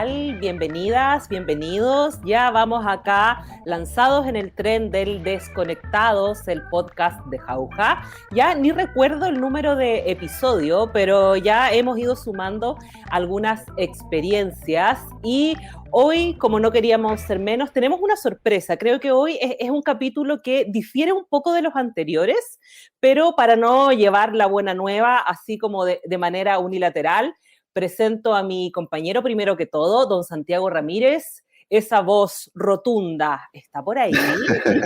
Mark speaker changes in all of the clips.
Speaker 1: tal? Bienvenidas, bienvenidos. Ya vamos acá lanzados en el tren del Desconectados, el podcast de Jauja. Ya ni recuerdo el número de episodio, pero ya hemos ido sumando algunas experiencias y hoy, como no queríamos ser menos, tenemos una sorpresa. Creo que hoy es un capítulo que difiere un poco de los anteriores, pero para no llevar la buena nueva así como de manera unilateral, presento a mi compañero primero que todo, don Santiago Ramírez. Esa voz rotunda, ¿está por ahí?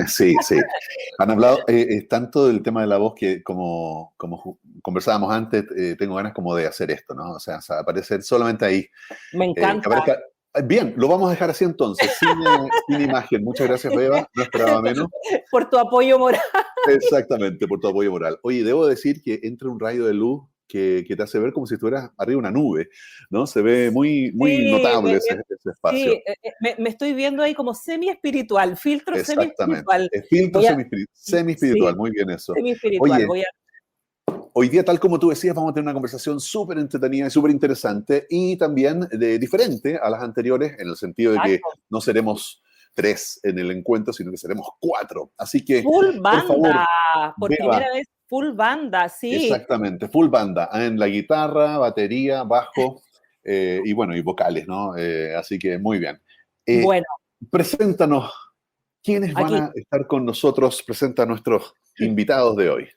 Speaker 2: Sí, sí. Han hablado tanto del tema de la voz que como conversábamos antes, tengo ganas como de hacer esto, ¿no? O sea, aparecer solamente ahí.
Speaker 1: Me encanta.
Speaker 2: Bien, lo vamos a dejar así entonces, sin imagen. Muchas gracias, Beba, no esperaba menos.
Speaker 1: Por tu apoyo moral.
Speaker 2: Exactamente, por tu apoyo moral. Oye, debo decir que entra un rayo de luz que te hace ver como si estuvieras arriba de una nube, ¿no? Se ve muy
Speaker 1: Sí,
Speaker 2: notable ese espacio.
Speaker 1: sí, me estoy viendo ahí como semi-espiritual, filtro
Speaker 2: Exactamente.
Speaker 1: semi-espiritual.
Speaker 2: Es filtro semi-espiritual,
Speaker 1: Sí,
Speaker 2: muy bien eso.
Speaker 1: semi-espiritual.
Speaker 2: Oye, hoy día, tal como tú decías, vamos a tener una conversación súper entretenida y súper interesante y también diferente a las anteriores en el sentido de que no seremos 3 en el encuentro, sino que seremos 4. Así que,
Speaker 1: full
Speaker 2: por favor,
Speaker 1: banda, por
Speaker 2: Beba,
Speaker 1: primera vez full banda, sí.
Speaker 2: exactamente, full banda, en la guitarra, batería, bajo y bueno, y vocales, ¿no? Así que muy bien.
Speaker 1: Bueno,
Speaker 2: Preséntanos, ¿quiénes van
Speaker 1: aquí,
Speaker 2: a estar con nosotros? Presenta a nuestros invitados de hoy.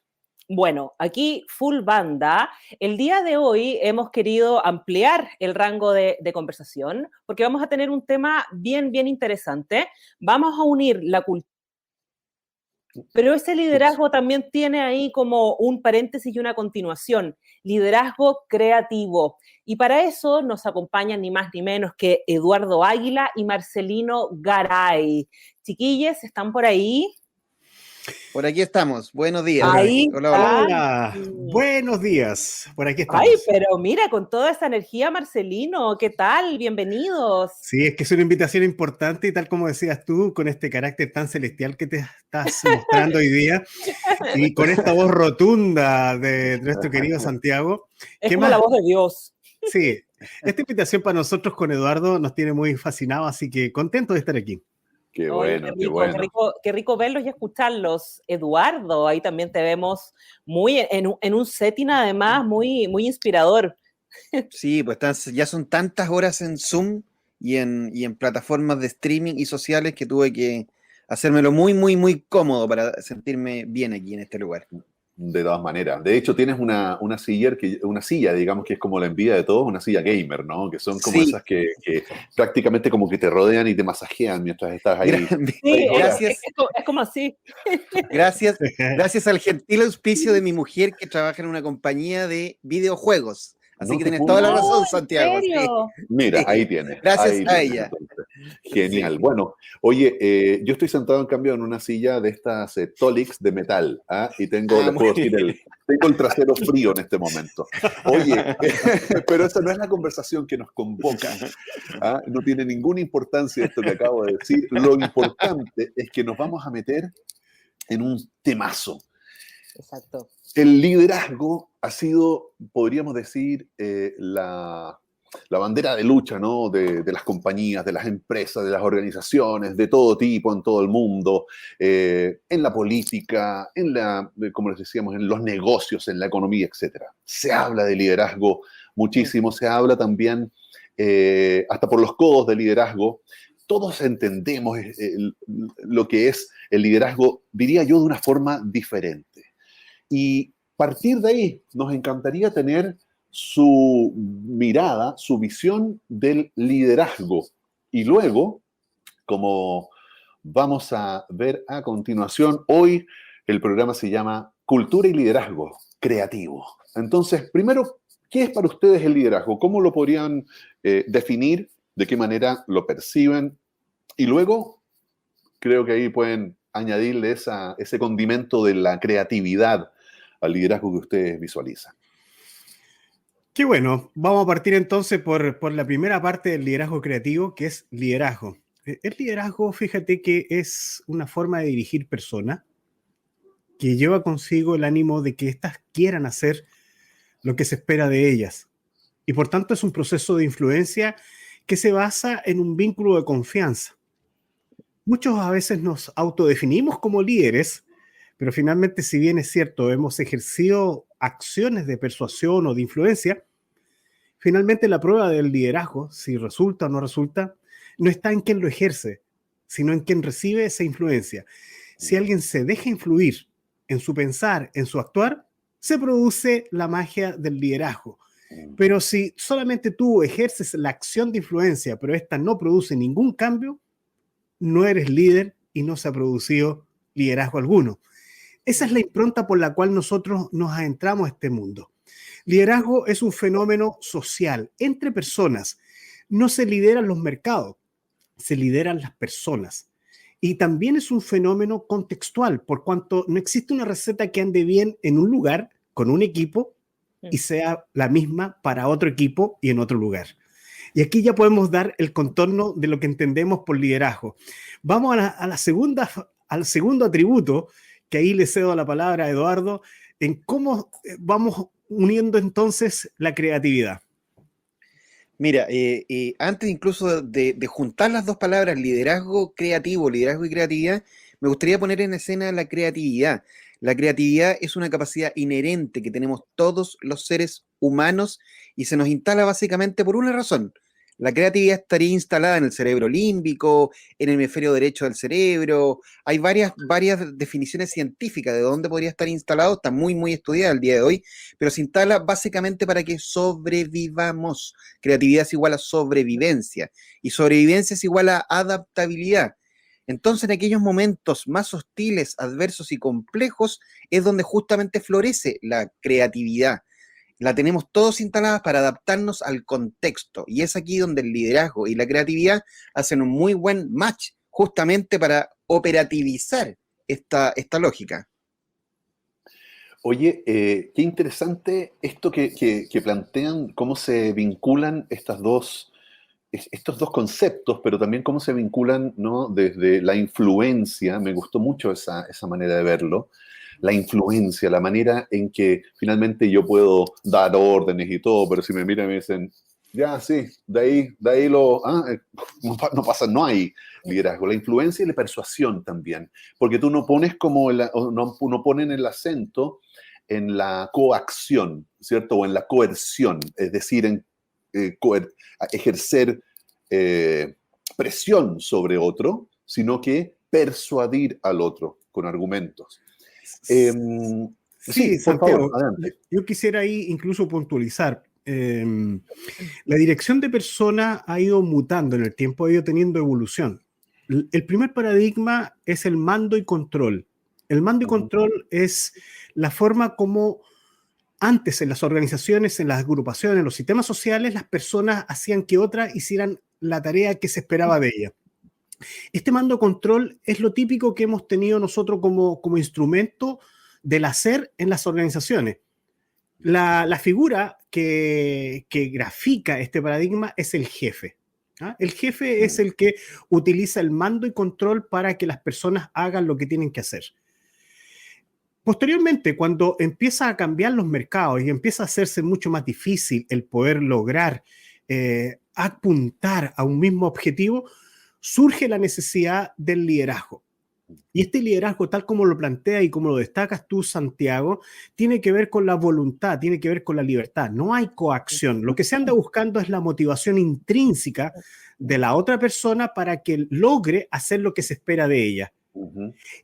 Speaker 1: bueno, aquí full banda. El día de hoy hemos querido ampliar el rango de conversación porque vamos a tener un tema bien, bien interesante. Vamos a unir la cultura. Pero ese liderazgo también tiene ahí como un paréntesis y una continuación, liderazgo creativo. Y para eso nos acompañan ni más ni menos que Eduardo Águila y Marcelino Garay. Chiquilles, ¿están por ahí?
Speaker 3: Por aquí estamos. Buenos días.
Speaker 1: Ahí
Speaker 3: Hola, hola.
Speaker 1: están.
Speaker 4: Hola, buenos días. Por aquí
Speaker 1: Ay,
Speaker 4: estamos.
Speaker 1: pero mira, con toda esa energía, Marcelino, ¿qué tal? Bienvenidos.
Speaker 4: Sí, es que es una invitación importante y tal como decías tú, con este carácter tan celestial que te estás mostrando hoy día y con esta voz rotunda de nuestro querido Santiago.
Speaker 1: Es
Speaker 4: ¿Qué
Speaker 1: como
Speaker 4: más?
Speaker 1: la voz de Dios.
Speaker 4: Sí, esta invitación para nosotros con Eduardo nos tiene muy fascinados, así que contento de estar aquí.
Speaker 2: Qué
Speaker 1: Oye,
Speaker 2: bueno, qué bueno.
Speaker 1: qué rico verlos y escucharlos. Eduardo, ahí también te vemos muy en un setting además muy, muy inspirador.
Speaker 3: Sí, pues ya son tantas horas en Zoom y en plataformas de streaming y sociales que tuve que hacérmelo muy, muy, muy cómodo para sentirme bien aquí en este lugar.
Speaker 2: De todas maneras. De hecho, tienes una silla, digamos, que es como la envidia de todos, una silla gamer, ¿no? Que son como
Speaker 3: Sí.
Speaker 2: esas que prácticamente como que te rodean y te masajean mientras estás ahí.
Speaker 1: Sí,
Speaker 3: Gracias.
Speaker 1: es como así.
Speaker 3: Gracias al gentil auspicio de mi mujer que trabaja en una compañía de videojuegos. Así
Speaker 2: No
Speaker 3: que
Speaker 2: te
Speaker 3: tienes
Speaker 2: puedo
Speaker 3: toda la
Speaker 2: creer.
Speaker 3: razón,
Speaker 1: ¿En
Speaker 3: Santiago.
Speaker 1: serio?
Speaker 2: Mira,
Speaker 3: Sí.
Speaker 2: ahí tienes.
Speaker 3: Gracias
Speaker 2: Ahí
Speaker 3: a
Speaker 2: tienes,
Speaker 3: ella.
Speaker 2: entonces. Genial.
Speaker 3: Sí.
Speaker 2: Bueno, oye, yo estoy sentado en cambio en una silla de estas Tolix de metal, ¿ah? Y les puedo decir, tengo el trasero frío en este momento. Oye, pero esa no es la conversación que nos convoca, ¿ah? No tiene ninguna importancia esto que acabo de decir. Lo importante es que nos vamos a meter en un temazo.
Speaker 1: Exacto.
Speaker 2: El liderazgo ha sido, podríamos decir, la bandera de lucha, ¿no? De las compañías, de las empresas, de las organizaciones, de todo tipo, en todo el mundo, en la política, como les decíamos, en los negocios, en la economía, etc. Se habla de liderazgo muchísimo, se habla también, hasta por los codos de liderazgo. Todos entendemos lo que es el liderazgo, diría yo, de una forma diferente. Y partir de ahí, nos encantaría tener su mirada, su visión del liderazgo. Y luego, como vamos a ver a continuación, hoy el programa se llama Cultura y Liderazgo Creativo. Entonces, primero, ¿qué es para ustedes el liderazgo? ¿Cómo lo podrían definir? ¿De qué manera lo perciben? Y luego, creo que ahí pueden añadirle ese condimento de la creatividad al liderazgo que ustedes visualizan.
Speaker 4: Qué bueno, vamos a partir entonces por la primera parte del liderazgo creativo, que es liderazgo. El liderazgo, fíjate que es una forma de dirigir personas que lleva consigo el ánimo de que éstas quieran hacer lo que se espera de ellas. Y por tanto es un proceso de influencia que se basa en un vínculo de confianza. Muchos a veces nos autodefinimos como líderes, pero finalmente, si bien es cierto, hemos ejercido acciones de persuasión o de influencia, finalmente la prueba del liderazgo, si resulta o no resulta, no está en quien lo ejerce, sino en quien recibe esa influencia. Si alguien se deja influir en su pensar, en su actuar, se produce la magia del liderazgo. Pero si solamente tú ejerces la acción de influencia, pero esta no produce ningún cambio, no eres líder y no se ha producido liderazgo alguno. Esa es la impronta por la cual nosotros nos adentramos a este mundo. Liderazgo es un fenómeno social, entre personas. No se lideran los mercados, se lideran las personas. Y también es un fenómeno contextual, por cuanto no existe una receta que ande bien en un lugar, con un equipo, y sea la misma para otro equipo y en otro lugar. Y aquí ya podemos dar el contorno de lo que entendemos por liderazgo. Vamos al segundo atributo, que ahí le cedo la palabra a Eduardo, en cómo vamos uniendo entonces la creatividad.
Speaker 3: Mira, antes incluso de juntar las dos palabras, liderazgo creativo, liderazgo y creatividad, me gustaría poner en escena la creatividad. La creatividad es una capacidad inherente que tenemos todos los seres humanos y se nos instala básicamente por una razón. La creatividad estaría instalada en el cerebro límbico, en el hemisferio derecho del cerebro. Hay varias definiciones científicas de dónde podría estar instalado. Está muy, muy estudiada el día de hoy, pero se instala básicamente para que sobrevivamos. Creatividad es igual a sobrevivencia y sobrevivencia es igual a adaptabilidad. Entonces, en aquellos momentos más hostiles, adversos y complejos, es donde justamente florece la creatividad. La tenemos todos instaladas para adaptarnos al contexto. Y es aquí donde el liderazgo y la creatividad hacen un muy buen match, justamente para operativizar esta lógica.
Speaker 2: Oye, qué interesante esto que plantean, cómo se vinculan estos dos conceptos, pero también cómo se vinculan, ¿no? Desde la influencia. Me gustó mucho esa manera de verlo. La influencia, la manera en que finalmente yo puedo dar órdenes y todo, pero si me miran y me dicen, ya, sí, de ahí no pasa, no hay liderazgo. La influencia y la persuasión también, porque tú no pones no ponen el acento en la coacción, ¿cierto? O en la coerción, es decir, en ejercer presión sobre otro, sino que persuadir al otro con argumentos.
Speaker 4: Sí,
Speaker 2: por
Speaker 4: Santiago,
Speaker 2: favor, adelante.
Speaker 4: yo quisiera ahí incluso puntualizar. La dirección de persona ha ido mutando en el tiempo, ha ido teniendo evolución. El primer paradigma es el mando y control. El mando y control es la forma como antes en las organizaciones, en las agrupaciones, en los sistemas sociales, las personas hacían que otras hicieran la tarea que se esperaba de ellas. Este mando-control es lo típico que hemos tenido nosotros como instrumento del hacer en las organizaciones. La figura que grafica este paradigma es el jefe. ¿Ah? El jefe es el que utiliza el mando y control para que las personas hagan lo que tienen que hacer. Posteriormente, cuando empieza a cambiar los mercados y empieza a hacerse mucho más difícil el poder lograr apuntar a un mismo objetivo, surge la necesidad del liderazgo. Y este liderazgo, tal como lo plantea y como lo destacas tú, Santiago, tiene que ver con la voluntad, tiene que ver con la libertad. No hay coacción. Lo que se anda buscando es la motivación intrínseca de la otra persona para que logre hacer lo que se espera de ella.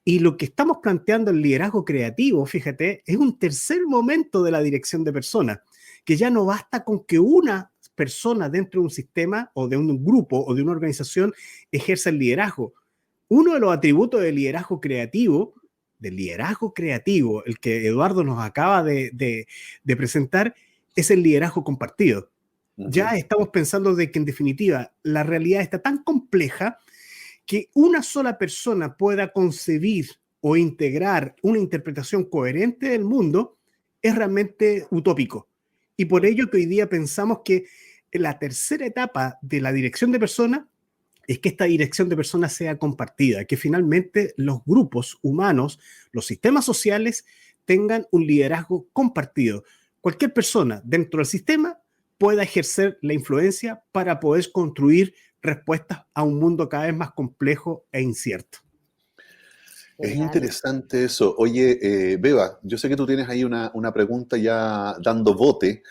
Speaker 4: Y lo que estamos planteando el liderazgo creativo, fíjate, es un tercer momento de la dirección de personas, que ya no basta con que una persona dentro de un sistema o de un grupo o de una organización ejerza el liderazgo. Uno de los atributos del liderazgo creativo, el que Eduardo nos acaba de presentar, es el liderazgo compartido. Ya estamos pensando de que en definitiva la realidad está tan compleja que una sola persona pueda concebir o integrar una interpretación coherente del mundo es realmente utópico. Y por ello que hoy día pensamos que la tercera etapa de la dirección de personas es que esta dirección de personas sea compartida, que finalmente los grupos humanos, los sistemas sociales tengan un liderazgo compartido. Cualquier persona dentro del sistema pueda ejercer la influencia para poder construir respuestas a un mundo cada vez más complejo e incierto.
Speaker 2: Es interesante eso. Oye, Beba, yo sé que tú tienes ahí una pregunta ya dando bote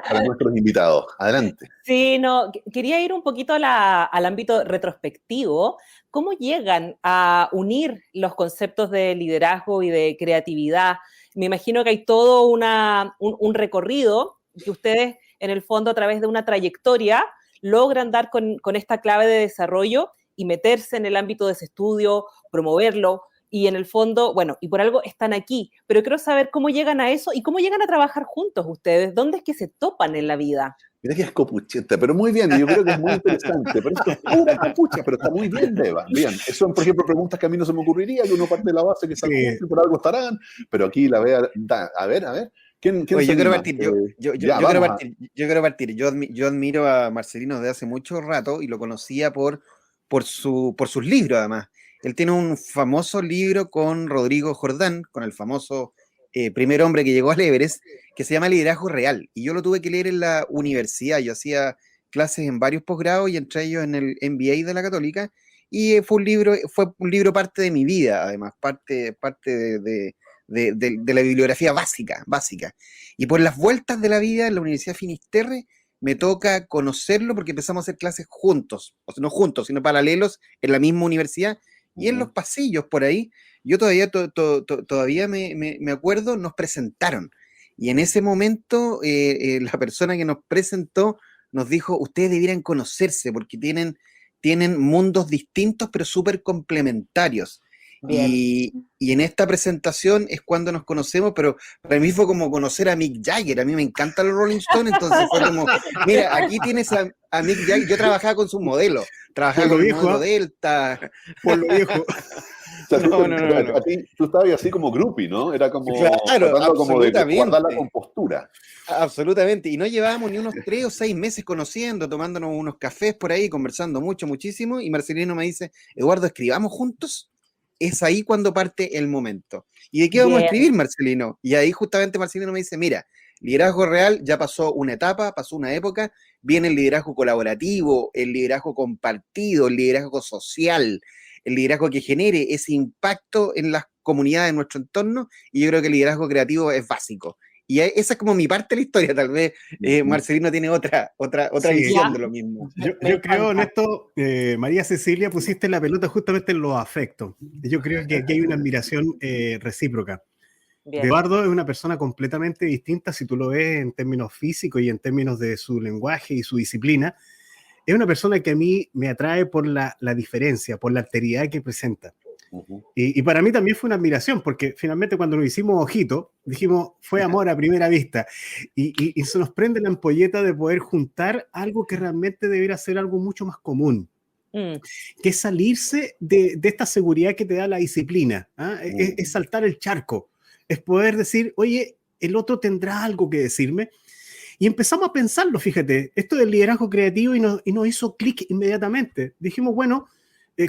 Speaker 2: para nuestros invitados. Adelante.
Speaker 1: Sí, no, quería ir un poquito al ámbito retrospectivo. ¿Cómo llegan a unir los conceptos de liderazgo y de creatividad? Me imagino que hay todo un recorrido que ustedes, en el fondo, a través de una trayectoria, logran dar con esta clave de desarrollo y meterse en el ámbito de ese estudio, promoverlo, y en el fondo, bueno, y por algo están aquí, pero quiero saber cómo llegan a eso y cómo llegan a trabajar juntos ustedes, dónde es que se topan en la vida.
Speaker 2: Mira que es copucheta, pero muy bien, yo creo que es muy interesante, pero esto es pura copucha, pero está muy bien, Beba. Bien, eso son, por ejemplo, preguntas que a mí no se me ocurriría, que uno parte de la base que están juntos y por algo estarán, pero aquí la Bea, a ver, ¿quién
Speaker 3: Oye,
Speaker 2: se
Speaker 3: yo quiero
Speaker 2: anima?
Speaker 3: partir, yo quiero partir. Yo admiro a Marcelino desde hace mucho rato y lo conocía por sus libros, además. Él tiene un famoso libro con Rodrigo Jordán, con el famoso primer hombre que llegó al Everest, que se llama Liderazgo Real. Y yo lo tuve que leer en la universidad. Yo hacía clases en varios posgrados y entre ellos en el MBA de la Católica. Y fue un libro parte de mi vida, además, parte de la bibliografía básica. Y por las vueltas de la vida en la Universidad Finisterre me toca conocerlo porque empezamos a hacer clases juntos, o sea, no juntos, sino paralelos en la misma universidad. Y en los pasillos por ahí, yo todavía me acuerdo, nos presentaron. Y en ese momento, la persona que nos presentó nos dijo, ustedes debieran conocerse porque tienen mundos distintos, pero súper complementarios. Y en esta presentación es cuando nos conocemos, pero para mí fue como conocer a Mick Jagger. A mí me encantan los Rolling Stones, entonces fue como, mira, aquí tienes a Mick Jagger. Yo trabajaba con sus modelos, trabajaba con el modelo Delta.
Speaker 4: Por lo viejo.
Speaker 2: O sea, no. A ti, tú estabas así como groupie, ¿no? Era como tratando como de guardar la compostura.
Speaker 3: Absolutamente, y no llevábamos ni unos 3 o 6 meses conociendo, tomándonos unos cafés por ahí, conversando muchísimo, y Marcelino me dice, Eduardo, ¿escribamos juntos? Es ahí cuando parte el momento. ¿Y de qué vamos a escribir, Marcelino? Y ahí justamente Marcelino me dice, mira, liderazgo real ya pasó una etapa, pasó una época, viene el liderazgo colaborativo, el liderazgo compartido, el liderazgo social, el liderazgo que genere ese impacto en las comunidades de nuestro entorno, y yo creo que el liderazgo creativo es básico. Y esa es como mi parte de la historia, tal vez Marcelino tiene otra visión de lo mismo.
Speaker 4: Yo creo en esto, María Cecilia, pusiste la pelota justamente en los afectos. Yo creo que aquí hay una admiración recíproca. Bien. Eduardo es una persona completamente distinta si tú lo ves en términos físicos y en términos de su lenguaje y su disciplina. Es una persona que a mí me atrae por la diferencia, por la alteridad que presenta. Y para mí también fue una admiración, porque finalmente cuando nos hicimos ojito, dijimos, fue amor a primera vista. Y se nos prende la ampolleta de poder juntar algo que realmente debería ser algo mucho más común. Que es salirse de esta seguridad que te da la disciplina. Es saltar el charco. Es poder decir, oye, el otro tendrá algo que decirme. Y empezamos a pensarlo, fíjate, esto del liderazgo creativo y nos hizo clic inmediatamente. Dijimos, bueno,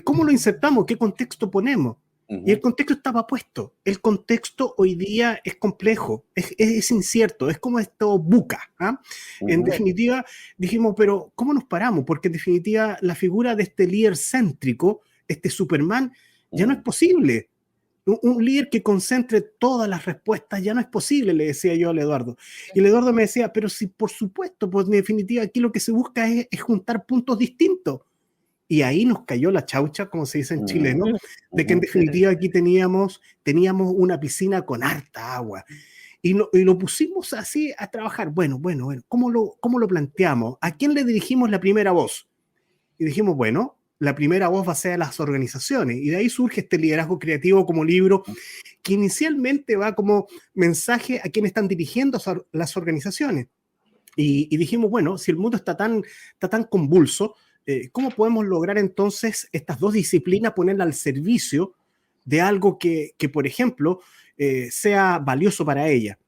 Speaker 4: ¿cómo lo insertamos? ¿Qué contexto ponemos? Y el contexto estaba puesto. El contexto hoy día es complejo, es incierto, es como esto buca. En definitiva, dijimos, pero ¿cómo nos paramos? Porque en definitiva la figura de este líder céntrico, este Superman, ya no es posible. Un líder que concentre todas las respuestas ya no es posible, le decía yo al Eduardo. Y el Eduardo me decía, pero sí, por supuesto, pues en definitiva aquí lo que se busca es juntar puntos distintos. Y ahí nos cayó la chaucha, como se dice en chileno, de que en definitiva aquí teníamos una piscina con harta agua. Y lo pusimos así a trabajar. Bueno, ¿cómo lo planteamos? ¿A quién le dirigimos la primera voz? Y dijimos, bueno, la primera voz va a ser a las organizaciones. Y de ahí surge este liderazgo creativo como libro, que inicialmente va como mensaje a quienes están dirigiendo las organizaciones. Y dijimos, bueno, si el mundo está tan convulso, ¿cómo podemos lograr entonces estas dos disciplinas, ponerlas al servicio de algo que por ejemplo, sea valioso para ella?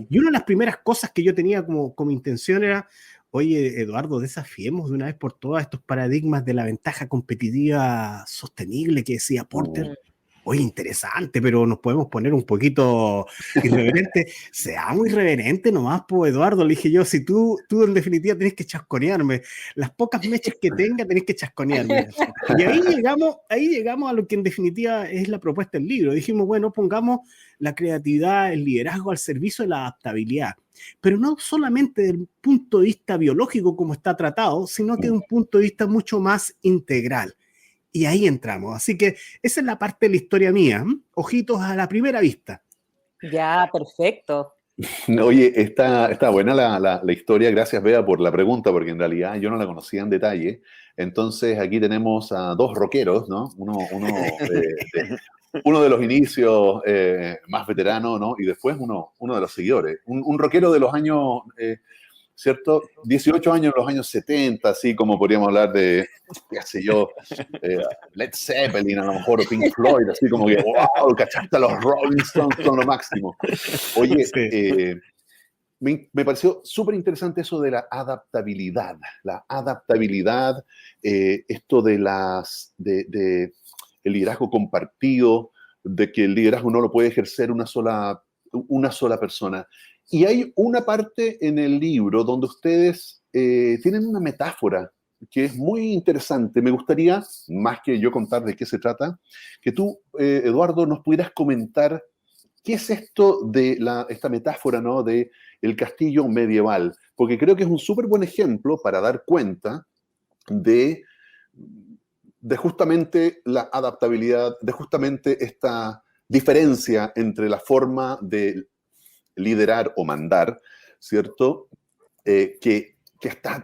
Speaker 4: Y una de las primeras cosas que yo tenía como intención era, oye, Eduardo, desafiemos de una vez por todas estos paradigmas de la ventaja competitiva sostenible que decía Porter. oye, interesante, pero nos podemos poner un poquito irreverente. Seamos irreverentes nomás, pues, Eduardo, le dije yo, si tú en definitiva tenés que chasconearme, las pocas mechas que tenga tenés que chasconearme. Y ahí llegamos a lo que en definitiva es la propuesta del libro. Dijimos, bueno, pongamos la creatividad, el liderazgo al servicio de la adaptabilidad, pero no solamente desde el punto de vista biológico como está tratado, sino que de un punto de vista mucho más integral. Y ahí entramos. Así que esa es la parte de la historia mía. Ojitos a la primera vista.
Speaker 1: Ya, perfecto.
Speaker 2: Oye, está buena la historia. Gracias, Bea, por la pregunta, porque en realidad yo no la conocía en detalle. Entonces, aquí tenemos a dos rockeros, ¿no? Uno de los inicios más veterano, ¿no? Y después uno de los seguidores. Un rockero de los años, ¿cierto? 18 años en los años 70, así como podríamos hablar de, qué sé yo, Led Zeppelin a lo mejor, o Pink Floyd, así como que, wow, cachaste, los Rolling Stones son lo máximo. Oye,
Speaker 4: Sí.
Speaker 2: Me pareció súper interesante eso de la adaptabilidad. La adaptabilidad, esto de el liderazgo compartido, de que el liderazgo no lo puede ejercer una sola persona. Y hay una parte en el libro donde ustedes tienen una metáfora que es muy interesante. Me gustaría, más que yo contar de qué se trata, que tú, Eduardo, nos pudieras comentar qué es esto de esta metáfora, ¿no? De el castillo medieval, porque creo que es un súper buen ejemplo para dar cuenta de justamente la adaptabilidad, de justamente esta diferencia entre la forma de liderar o mandar, ¿cierto? Que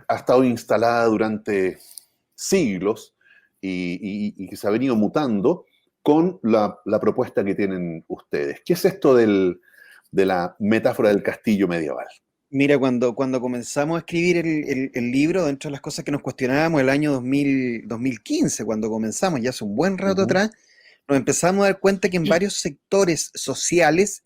Speaker 2: ha estado instalada durante siglos y que se ha venido mutando con la propuesta que tienen ustedes. ¿Qué es esto de la metáfora del castillo medieval?
Speaker 3: Mira, cuando comenzamos a escribir el libro, dentro de las cosas que nos cuestionábamos el año 2015, cuando comenzamos, ya hace un buen rato atrás, nos empezamos a dar cuenta que en varios sectores sociales,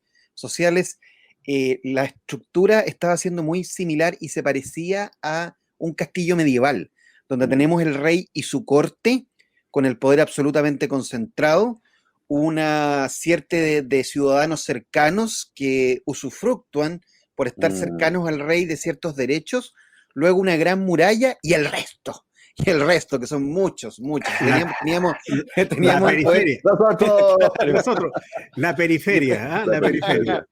Speaker 3: la estructura estaba siendo muy similar y se parecía a un castillo medieval, donde tenemos el rey y su corte, con el poder absolutamente concentrado, una cierta de ciudadanos cercanos que usufructúan por estar cercanos al rey de ciertos derechos, luego una gran muralla y el resto, que son muchos. Teníamos
Speaker 4: la periferia. Nosotros, la periferia, la periferia.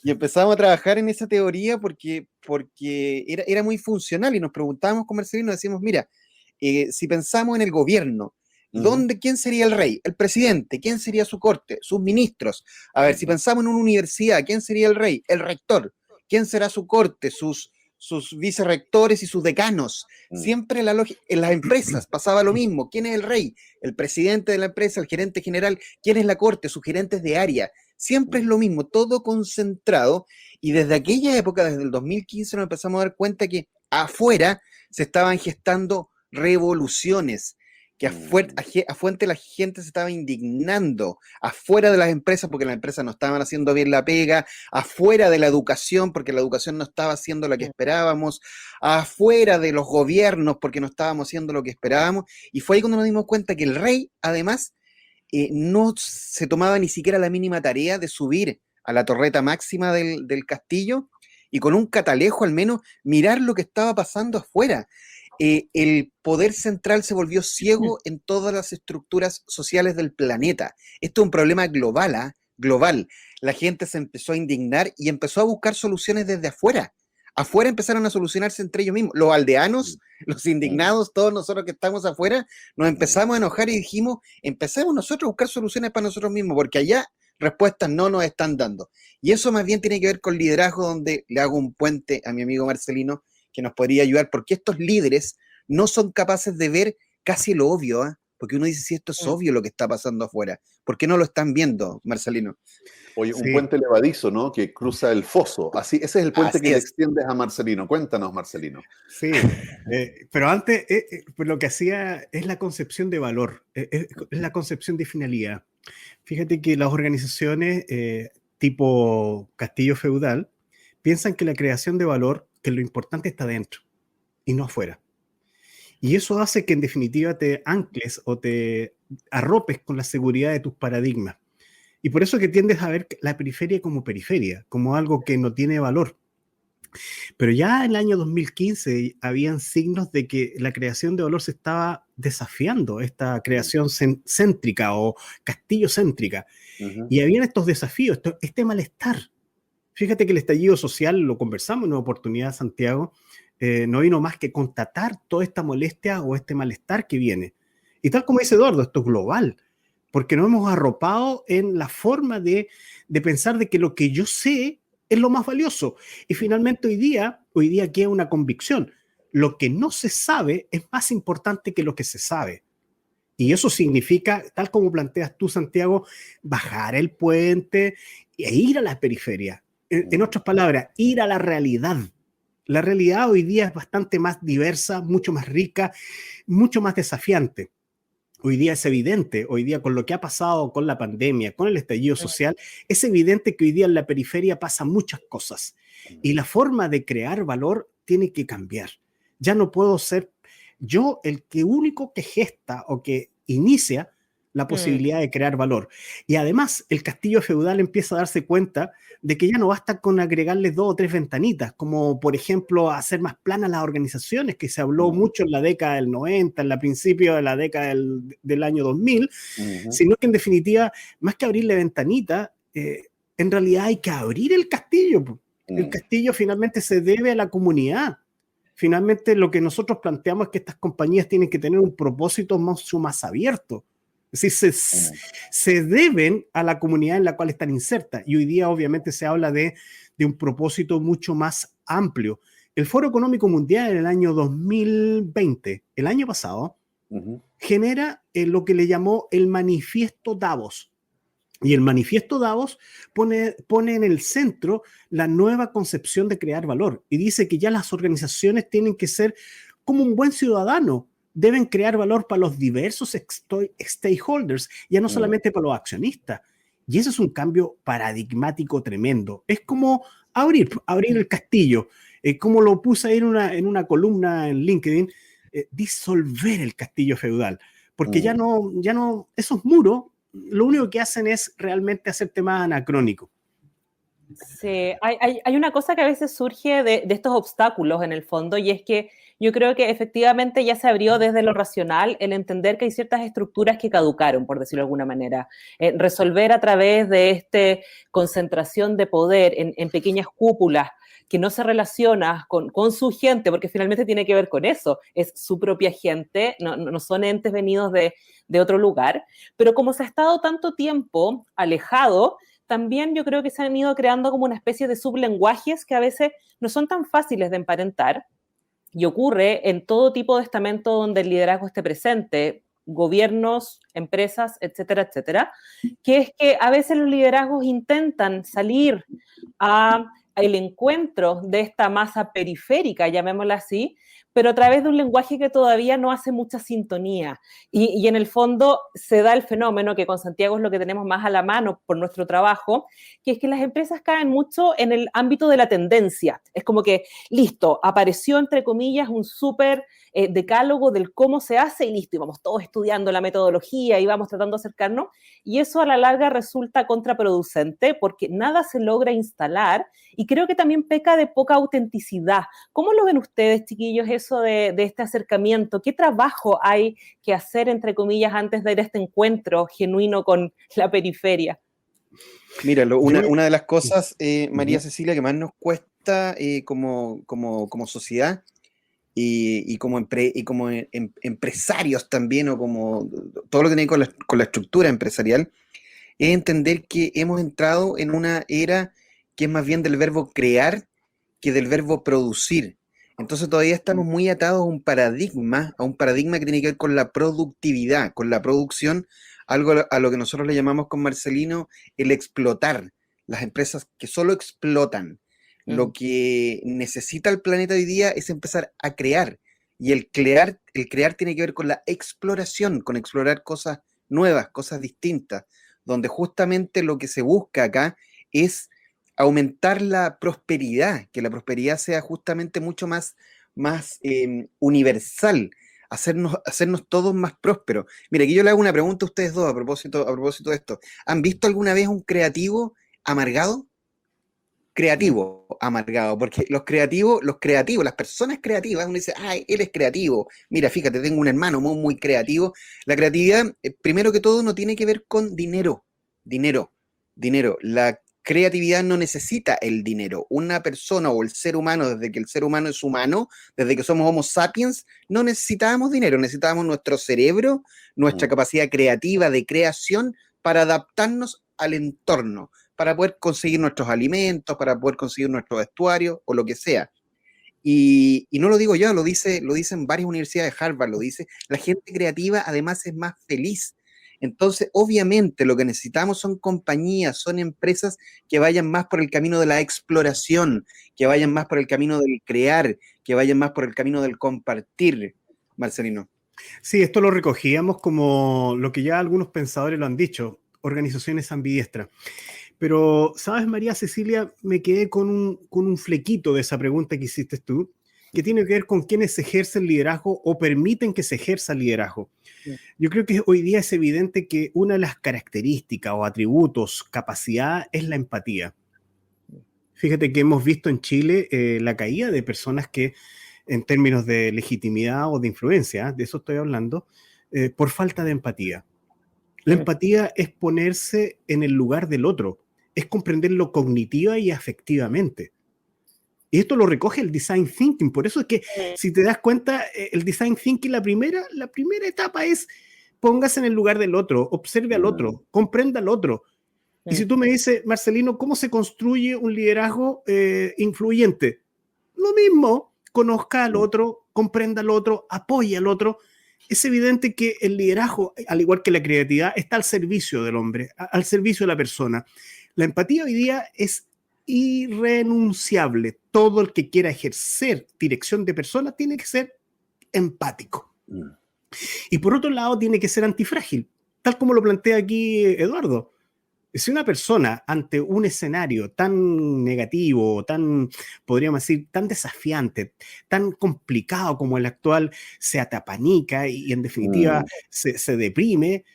Speaker 3: Y empezamos a trabajar en esa teoría porque era muy funcional y nos preguntábamos con Marcelino, nos decíamos, mira, si pensamos en el gobierno, ¿quién sería el rey? El presidente. ¿Quién sería su corte? Sus ministros. A ver, si pensamos en una universidad, ¿quién sería el rey? El rector. ¿Quién será su corte? Sus vicerrectores y sus decanos. Siempre en las empresas pasaba lo mismo. ¿Quién es el rey? El presidente de la empresa, el gerente general. ¿Quién es la corte? Sus gerentes de área. Siempre es lo mismo, todo concentrado. Y desde aquella época, desde el 2015, nos empezamos a dar cuenta que afuera se estaban gestando revoluciones, que afuera la gente se estaba indignando, afuera de las empresas porque las empresas no estaban haciendo bien la pega, afuera de la educación porque la educación no estaba haciendo lo que esperábamos, afuera de los gobiernos porque no estábamos haciendo lo que esperábamos, y fue ahí cuando nos dimos cuenta que el rey, además, no se tomaba ni siquiera la mínima tarea de subir a la torreta máxima del castillo y con un catalejo al menos mirar lo que estaba pasando afuera. El poder central se volvió ciego en todas las estructuras sociales del planeta. Esto es un problema global, global. La gente se empezó a indignar y empezó a buscar soluciones desde afuera. Afuera empezaron a solucionarse entre ellos mismos. Los aldeanos, los indignados, todos nosotros que estamos afuera, nos empezamos a enojar y dijimos, empecemos nosotros a buscar soluciones para nosotros mismos, porque allá respuestas no nos están dando. Y eso más bien tiene que ver con liderazgo, donde le hago un puente a mi amigo Marcelino, que nos podría ayudar, porque estos líderes no son capaces de ver casi lo obvio, ¿eh? Porque uno dice, si esto es obvio lo que está pasando afuera, ¿por qué no lo están viendo, Marcelino?
Speaker 2: Oye, un puente levadizo, ¿no? Que cruza el foso. Así, ese es el puente
Speaker 3: Así
Speaker 2: que le
Speaker 3: es.
Speaker 2: extiendes a Marcelino. Cuéntanos, Marcelino.
Speaker 4: Sí, pero antes pues lo que hacía es la concepción de valor, es la concepción de finalidad. Fíjate que las organizaciones tipo castillo feudal piensan que la creación de valor, que lo importante está dentro y no afuera. Y eso hace que en definitiva te ancles o te arropes con la seguridad de tus paradigmas. Y por eso que tiendes a ver la periferia, como algo que no tiene valor. Pero ya en el año 2015 habían signos de que la creación de valor se estaba desafiando, esta creación céntrica o castillo-céntrica. Y habían estos desafíos, este malestar. Fíjate que el estallido social, lo conversamos en una oportunidad, Santiago, no vino más que constatar toda esta molestia o este malestar que viene. Y tal como dice Eduardo, esto es global, porque nos hemos arropado en la forma de pensar de que lo que yo sé es lo más valioso. Y finalmente hoy día queda una convicción. Lo que no se sabe es más importante que lo que se sabe. Y eso significa, tal como planteas tú, Santiago, bajar el puente e ir a la periferia. En otras palabras, ir a la realidad. La realidad hoy día es bastante más diversa, mucho más rica, mucho más desafiante. Hoy día es evidente, hoy día con lo que ha pasado con la pandemia, con el estallido social, es evidente que hoy día en la periferia pasan muchas cosas y la forma de crear valor tiene que cambiar. Ya no puedo ser yo el que único que gesta o que inicia la posibilidad de crear valor. Y además el castillo feudal empieza a darse cuenta de que ya no basta con agregarle 2 o 3 ventanitas, como por ejemplo hacer más planas las organizaciones, que se habló mucho en la década del 90, en la principio de la década del año 2000, sino que en definitiva, más que abrirle ventanita, en realidad hay que abrir el castillo. El castillo finalmente se debe a la comunidad. Finalmente lo que nosotros planteamos es que estas compañías tienen que tener un propósito mucho más abierto. Es decir, se deben a la comunidad en la cual están insertas. Y hoy día obviamente se habla de un propósito mucho más amplio. El Foro Económico Mundial en el año 2020, el año pasado, genera lo que le llamó el Manifiesto Davos. Y el Manifiesto Davos pone en el centro la nueva concepción de crear valor y dice que ya las organizaciones tienen que ser como un buen ciudadano, deben crear valor para los diversos stakeholders, ya no solamente para los accionistas. Y eso es un cambio paradigmático tremendo. Es como abrir el castillo, como lo puse ahí en una columna en LinkedIn, disolver el castillo feudal, porque ya no, esos muros lo único que hacen es realmente hacerte más anacrónico.
Speaker 1: Sí, hay una cosa que a veces surge de estos obstáculos en el fondo, y es que yo creo que efectivamente ya se abrió desde lo racional el entender que hay ciertas estructuras que caducaron, por decirlo de alguna manera. Resolver a través de esta concentración de poder en pequeñas cúpulas que no se relaciona con su gente, porque finalmente tiene que ver con eso, es su propia gente, no son entes venidos de otro lugar, pero como se ha estado tanto tiempo alejado, también yo creo que se han ido creando como una especie de sublenguajes que a veces no son tan fáciles de emparentar, y ocurre en todo tipo de estamento donde el liderazgo esté presente, gobiernos, empresas, etcétera, etcétera, que es que a veces los liderazgos intentan salir al encuentro de esta masa periférica, llamémosla así, pero a través de un lenguaje que todavía no hace mucha sintonía. Y en el fondo se da el fenómeno, que con Santiago es lo que tenemos más a la mano por nuestro trabajo, que es que las empresas caen mucho en el ámbito de la tendencia. Es como que, listo, apareció entre comillas un súper decálogo del cómo se hace y listo, y vamos todos estudiando la metodología y vamos tratando de acercarnos, y eso a la larga resulta contraproducente porque nada se logra instalar y creo que también peca de poca autenticidad. ¿Cómo lo ven ustedes, chiquillos, eso de este acercamiento? ¿Qué trabajo hay que hacer, entre comillas, antes de ir a este encuentro genuino con la periferia?
Speaker 3: Mira, una de las cosas, María Cecilia, que más nos cuesta como sociedad y como empresarios también, o como todo lo que tiene que ver con la estructura empresarial, es entender que hemos entrado en una era que es más bien del verbo crear que del verbo producir. Entonces todavía estamos muy atados a un paradigma que tiene que ver con la productividad, con la producción, algo a lo que nosotros le llamamos con Marcelino el explotar, las empresas que solo explotan. Lo que necesita el planeta hoy día es empezar a crear, y el crear tiene que ver con la exploración, con explorar cosas nuevas, cosas distintas, donde justamente lo que se busca acá es aumentar la prosperidad, que la prosperidad sea justamente mucho más universal. hacernos todos más prósperos. Mira, aquí yo le hago una pregunta a ustedes dos a propósito de esto. ¿Han visto alguna vez un creativo amargado? Creativo amargado, porque los creativos, las personas creativas, uno dice, ay, él es creativo. Mira, fíjate, tengo un hermano muy, muy creativo. La creatividad, primero que todo, no tiene que ver con dinero. La creatividad no necesita el dinero. Una persona o el ser humano, desde que el ser humano es humano, desde que somos Homo sapiens, no necesitábamos dinero, necesitábamos nuestro cerebro, nuestra capacidad creativa de creación para adaptarnos al entorno, para poder conseguir nuestros alimentos, para poder conseguir nuestro vestuario o lo que sea. Y no lo digo yo, lo dicen varias universidades de Harvard, lo dice, la gente creativa además es más feliz. Entonces, obviamente, lo que necesitamos son compañías, son empresas que vayan más por el camino de la exploración, que vayan más por el camino del crear, que vayan más por el camino del compartir, Marcelino.
Speaker 4: Sí, esto lo recogíamos como lo que ya algunos pensadores lo han dicho, organizaciones ambidiestras. Pero, ¿sabes, María Cecilia? Me quedé con un flequito de esa pregunta que hiciste tú, que tiene que ver con quienes ejercen liderazgo o permiten que se ejerza liderazgo. Yo creo que hoy día es evidente que una de las características o atributos, capacidad, es la empatía. Fíjate que hemos visto en Chile la caída de personas que, en términos de legitimidad o de influencia, de eso estoy hablando, por falta de empatía. La empatía es ponerse en el lugar del otro, es comprenderlo cognitiva y afectivamente. Y esto lo recoge el design thinking. Por eso es que, si te das cuenta, el design thinking, la primera etapa es póngase en el lugar del otro, observe al otro, comprenda al otro. Y si tú me dices, Marcelino, ¿cómo se construye un liderazgo influyente? Lo mismo, conozca al otro, comprenda al otro, apoye al otro. Es evidente que el liderazgo, al igual que la creatividad, está al servicio del hombre, al servicio de la persona. La empatía hoy día es irrenunciable. Todo el que quiera ejercer dirección de personas tiene que ser empático. Y por otro lado, tiene que ser antifrágil, tal como lo plantea aquí Eduardo. Si una persona ante un escenario tan negativo, podríamos decir, tan desafiante, tan complicado como el actual, se atapanica y en definitiva se deprime,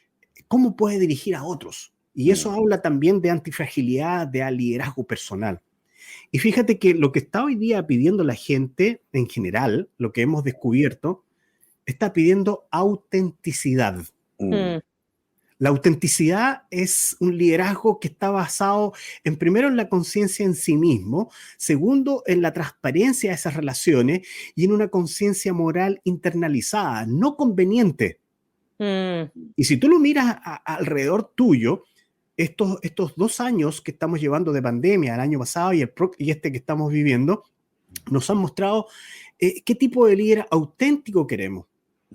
Speaker 4: ¿cómo puede dirigir a otros? Y eso habla también de antifragilidad, de liderazgo personal. Y fíjate que lo que está hoy día pidiendo la gente en general, lo que hemos descubierto, está pidiendo autenticidad. La autenticidad es un liderazgo que está basado primero en la conciencia en sí mismo, segundo en la transparencia de esas relaciones y en una conciencia moral internalizada, no conveniente. Y si tú lo miras alrededor tuyo, estos 2 años que estamos llevando de pandemia, el año pasado y este que estamos viviendo, nos han mostrado qué tipo de líder auténtico queremos.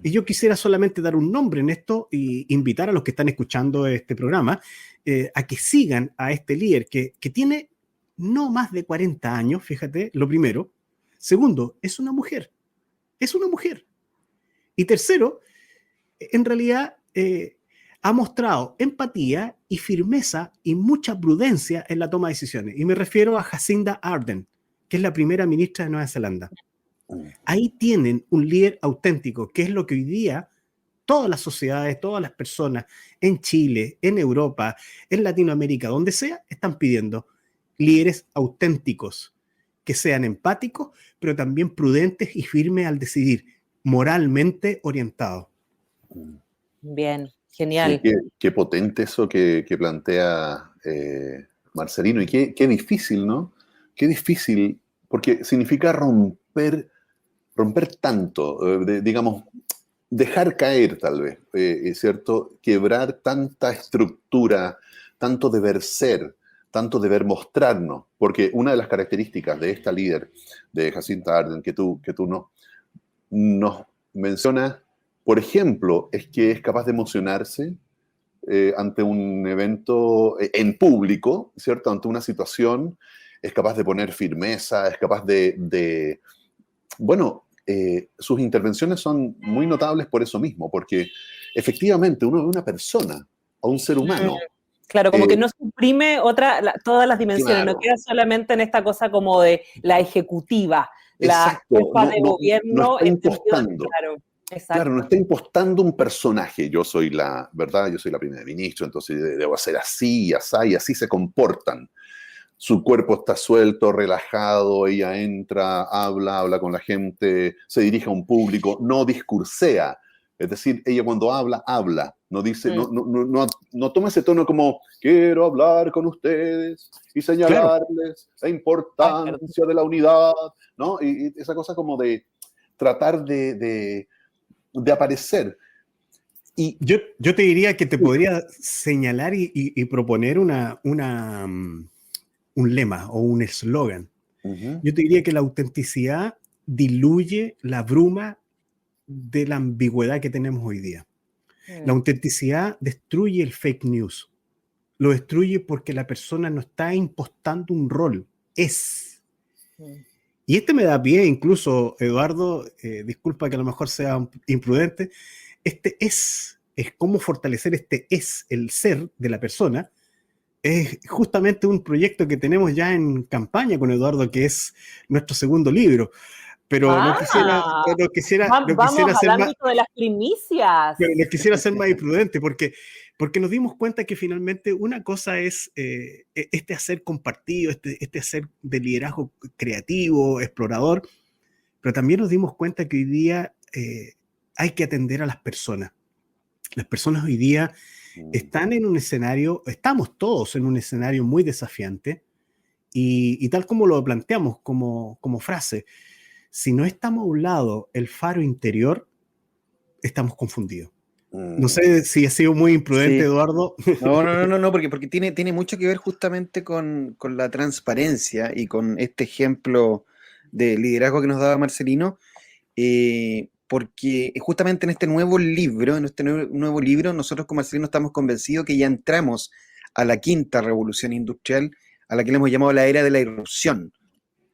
Speaker 4: Y yo quisiera solamente dar un nombre en esto y invitar a los que están escuchando este programa a que sigan a este líder que tiene no más de 40 años, fíjate, lo primero. Segundo, es una mujer. Es una mujer. Y tercero, en realidad ha mostrado empatía y firmeza y mucha prudencia en la toma de decisiones. Y me refiero a Jacinda Ardern, que es la primera ministra de Nueva Zelanda. Ahí tienen un líder auténtico, que es lo que hoy día todas las sociedades, todas las personas en Chile, en Europa, en Latinoamérica, donde sea, están pidiendo líderes auténticos, que sean empáticos, pero también prudentes y firmes al decidir, moralmente orientados.
Speaker 1: Bien, genial.
Speaker 2: Sí, qué potente eso que plantea Marcelino, y qué difícil, ¿no? Qué difícil, porque significa romper tanto, digamos, dejar caer tal vez, es cierto, quebrar tanta estructura, tanto deber ser, tanto deber mostrarnos, porque una de las características de esta líder, de Jacinda Ardern, que tú nos mencionas, por ejemplo, es que es capaz de emocionarse ante un evento en público, ¿cierto? Ante una situación, es capaz de poner firmeza, es capaz bueno, sus intervenciones son muy notables por eso mismo, porque efectivamente uno ve una persona, a un ser humano.
Speaker 1: Claro, como que no suprime todas las dimensiones,
Speaker 2: Claro.
Speaker 1: no queda solamente en esta cosa como de la ejecutiva,
Speaker 2: Exacto,
Speaker 1: la jefa de gobierno.
Speaker 2: no está impostando.
Speaker 1: Claro.
Speaker 2: Claro, no
Speaker 1: Exacto.
Speaker 2: está impostando un personaje. Yo soy ¿verdad? Yo soy la primera ministra, entonces debo hacer así y así se comportan. Su cuerpo está suelto, relajado, ella entra, habla con la gente, se dirige a un público, no discursea. Es decir, ella cuando habla, no dice,
Speaker 1: Mm.
Speaker 2: no toma ese tono como quiero hablar con ustedes y
Speaker 4: Claro,
Speaker 2: señalarles la
Speaker 1: Ay, perdón.
Speaker 2: importancia de la unidad, ¿no? Y esa cosa como de tratar de aparecer. Y
Speaker 4: yo te diría que te podría señalar y proponer un lema o un eslogan.
Speaker 2: ujú,
Speaker 4: Yo te diría que la autenticidad diluye la bruma de la ambigüedad que tenemos hoy día. La
Speaker 1: Mm,
Speaker 4: autenticidad destruye el fake news. Lo destruye porque la persona no está impostando un rol, es.
Speaker 1: mm.
Speaker 4: Y este me da pie, incluso, Eduardo, disculpa que a lo mejor sea imprudente, este es cómo fortalecer este es, el ser de la persona. Es justamente un proyecto que tenemos ya en campaña con Eduardo, que es nuestro segundo libro. Pero
Speaker 1: Ah,
Speaker 4: no
Speaker 1: vamos
Speaker 4: quisiera
Speaker 1: al
Speaker 4: ser más,
Speaker 1: ámbito de las primicias.
Speaker 4: pero no quisiera ser más imprudente, porque nos dimos cuenta que finalmente una cosa es este hacer compartido, este hacer de liderazgo creativo, explorador, pero también nos dimos cuenta que hoy día hay que atender a las personas. Las personas hoy día están en un escenario, estamos todos en un escenario muy desafiante y tal como lo planteamos como frase, si no estamos a un lado el faro interior, estamos confundidos. No
Speaker 2: mm,
Speaker 4: sé si he sido muy imprudente,
Speaker 3: Sí.
Speaker 4: Eduardo.
Speaker 3: No, porque tiene mucho que ver justamente con la transparencia y con este ejemplo de liderazgo que nos daba Marcelino, porque justamente en este nuevo libro, nosotros con Marcelino estamos convencidos que ya entramos a la quinta revolución industrial, a la que le hemos llamado la era de la irrupción,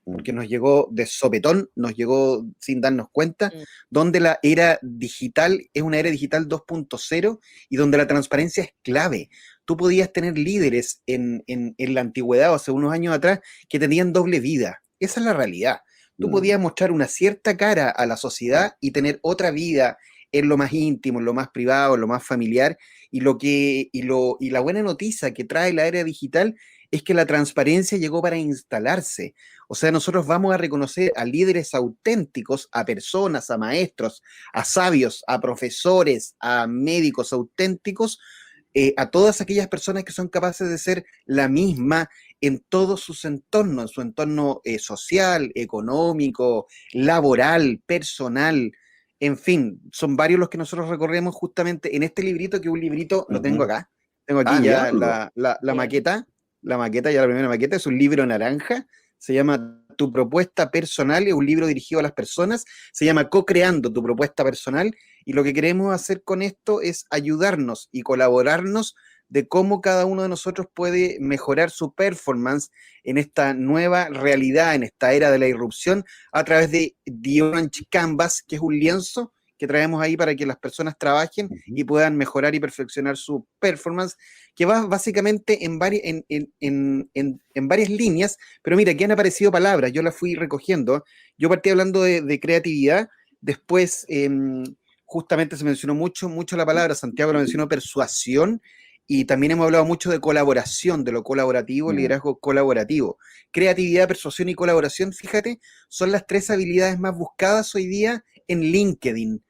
Speaker 3: porque nos llegó de sopetón, nos llegó sin darnos cuenta,
Speaker 1: Mm,
Speaker 3: donde la era digital es una era digital 2.0 y donde la transparencia es clave. Tú podías tener líderes en la antigüedad o hace unos años atrás que tenían doble vida. Esa es la realidad. Tú
Speaker 2: mm,
Speaker 3: podías mostrar una cierta cara a la sociedad y tener otra vida en lo más íntimo, en lo más privado, en lo más familiar. Y la buena noticia que trae la era digital es que la transparencia llegó para instalarse. O sea, nosotros vamos a reconocer a líderes auténticos, a personas, a maestros, a sabios, a profesores, a médicos auténticos, a todas aquellas personas que son capaces de ser la misma en todos sus entornos, en su entorno social, económico, laboral, personal. En fin, son varios los que nosotros recorremos justamente en este librito, que es un librito, lo tengo
Speaker 2: ujú.
Speaker 3: acá, tengo
Speaker 2: Ah,
Speaker 3: aquí ya
Speaker 2: diablo.
Speaker 1: bien.
Speaker 3: la maqueta, ya la primera maqueta, es un libro naranja, se llama Tu propuesta personal, es un libro dirigido a las personas, se llama Co-creando tu propuesta personal, y lo que queremos hacer con esto es ayudarnos y colaborarnos de cómo cada uno de nosotros puede mejorar su performance en esta nueva realidad, en esta era de la irrupción, a través de The Orange Canvas, que es un lienzo que traemos ahí para que las personas trabajen
Speaker 2: Ujú,
Speaker 3: y puedan mejorar y perfeccionar su performance, que va básicamente en varias líneas, pero mira, aquí han aparecido palabras, yo las fui recogiendo, yo partí hablando de creatividad, después justamente se mencionó mucho la palabra, Santiago lo mencionó, persuasión, y también hemos hablado mucho de colaboración, de lo colaborativo,
Speaker 2: mm,
Speaker 3: liderazgo colaborativo. Creatividad, persuasión y colaboración, fíjate, son las tres habilidades más buscadas hoy día en LinkedIn.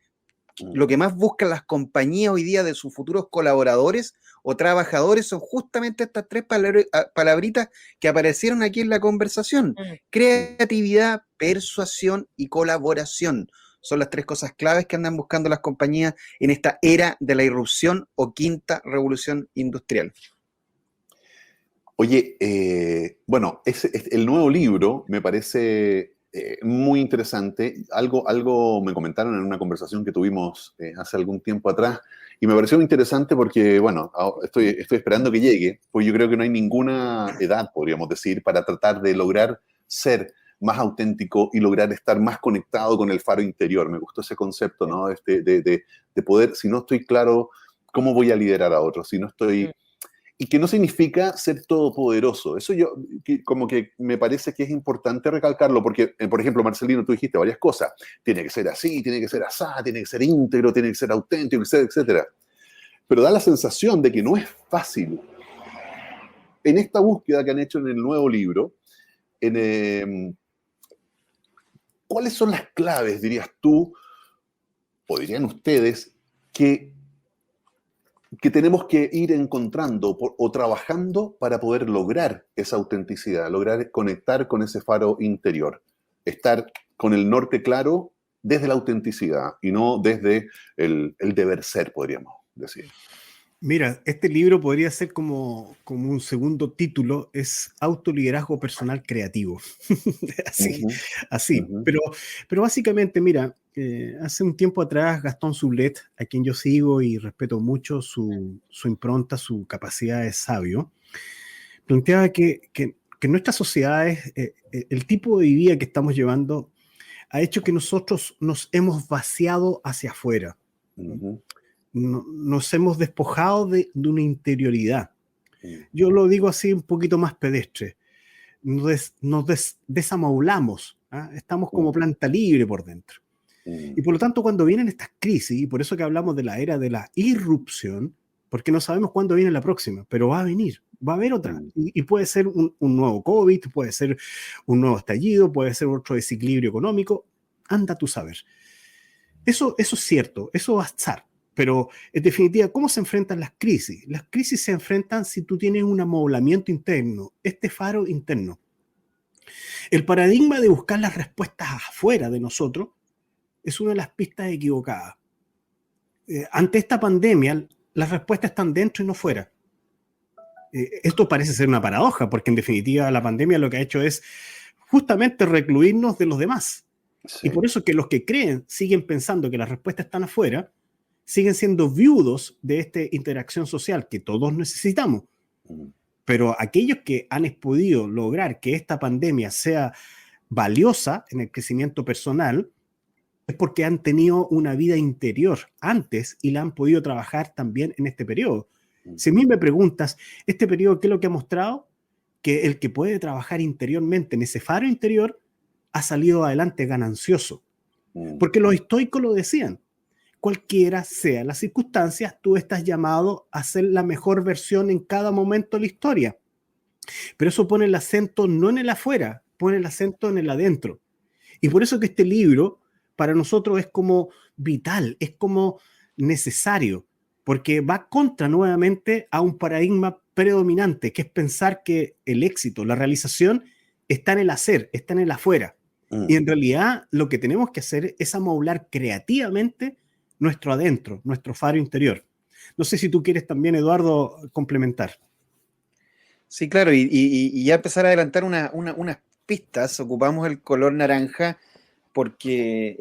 Speaker 2: mm.
Speaker 3: Lo que más buscan las compañías hoy día de sus futuros colaboradores o trabajadores son justamente estas tres palabritas que aparecieron aquí en la conversación.
Speaker 1: Mm.
Speaker 3: Creatividad, persuasión y colaboración. Son las tres cosas claves que andan buscando las compañías en esta era de la irrupción o quinta revolución industrial.
Speaker 2: Oye, bueno, el nuevo libro me parece muy interesante. Algo me comentaron en una conversación que tuvimos hace algún tiempo atrás y me pareció muy interesante porque, bueno, estoy esperando que llegue, pues yo creo que no hay ninguna edad, podríamos decir, para tratar de lograr ser más auténtico y lograr estar más conectado con el faro interior. Me gustó ese concepto, ¿no? De poder, si no estoy claro, ¿cómo voy a liderar a otros? Si no
Speaker 1: Mm.
Speaker 2: estoy y que no significa ser todopoderoso. Eso como que me parece que es importante recalcarlo, porque, por ejemplo, Marcelino, tú dijiste varias cosas. Tiene que ser así, tiene que ser asá, tiene que ser íntegro, tiene que ser auténtico, etcétera. Pero da la sensación de que no es fácil. En esta búsqueda que han hecho en el nuevo libro, ¿cuáles son las claves, dirías tú, o dirían ustedes, que tenemos que ir encontrando o trabajando para poder lograr esa autenticidad, lograr conectar con ese faro interior, estar con el norte claro desde la autenticidad y no desde el deber ser, podríamos decir?
Speaker 4: Mira, este libro podría ser como un segundo título, es Autoliderazgo Personal Creativo. Así,
Speaker 2: Ujú,
Speaker 4: así.
Speaker 2: ujú,
Speaker 4: Pero básicamente, mira, hace un tiempo atrás Gastón Sublet, a quien yo sigo y respeto mucho su impronta, su capacidad de sabio, planteaba que nuestras sociedades, el tipo de vida que estamos llevando, ha hecho que nosotros nos hemos vaciado hacia afuera.
Speaker 2: ujú,
Speaker 4: Nos hemos despojado de una interioridad.
Speaker 2: ujú,
Speaker 4: Yo lo digo así un poquito más pedestre. Nos desamaulamos, ¿ah? Estamos como planta libre por dentro.
Speaker 2: ujú,
Speaker 4: Y por lo tanto, cuando vienen estas crisis, y por eso que hablamos de la era de la irrupción, porque no sabemos cuándo viene la próxima, pero va a venir, va a haber otra.
Speaker 2: ujú,
Speaker 4: Y puede ser un nuevo COVID, puede ser un nuevo estallido, puede ser otro desequilibrio económico. Anda tú a saber. Eso es cierto, eso va a estar. Pero en definitiva, ¿cómo se enfrentan las crisis? Las crisis se enfrentan si tú tienes un amoblamiento interno, este faro interno. El paradigma de buscar las respuestas afuera de nosotros es una de las pistas equivocadas. Ante esta pandemia, las respuestas están dentro y no fuera. Esto parece ser una paradoja, porque en definitiva la pandemia lo que ha hecho es justamente recluirnos de los demás. Y
Speaker 2: sí,
Speaker 4: por eso que los que creen siguen pensando que las respuestas están afuera, siguen siendo viudos de esta interacción social que todos necesitamos.
Speaker 2: ujú,
Speaker 4: Pero aquellos que han podido lograr que esta pandemia sea valiosa en el crecimiento personal es porque han tenido una vida interior antes y la han podido trabajar también en este periodo. Si a mí me preguntas, ¿este periodo qué es lo que ha mostrado? Que el que puede trabajar interiormente en ese faro interior ha salido adelante ganancioso.
Speaker 2: ujú,
Speaker 4: Porque los estoicos lo decían, cualquiera sea las circunstancias, tú estás llamado a ser la mejor versión en cada momento de la historia. Pero eso pone el acento no en el afuera, pone el acento en el adentro. Y por eso que este libro para nosotros es como vital, es como necesario, porque va contra nuevamente a un paradigma predominante, que es pensar que el éxito, la realización, está en el hacer, está en el afuera. Y en realidad lo que tenemos que hacer es amoblar creativamente nuestro adentro, nuestro faro interior. No sé si tú quieres también, Eduardo, complementar.
Speaker 3: Sí, claro, y ya empezar a adelantar unas pistas. Ocupamos el color naranja porque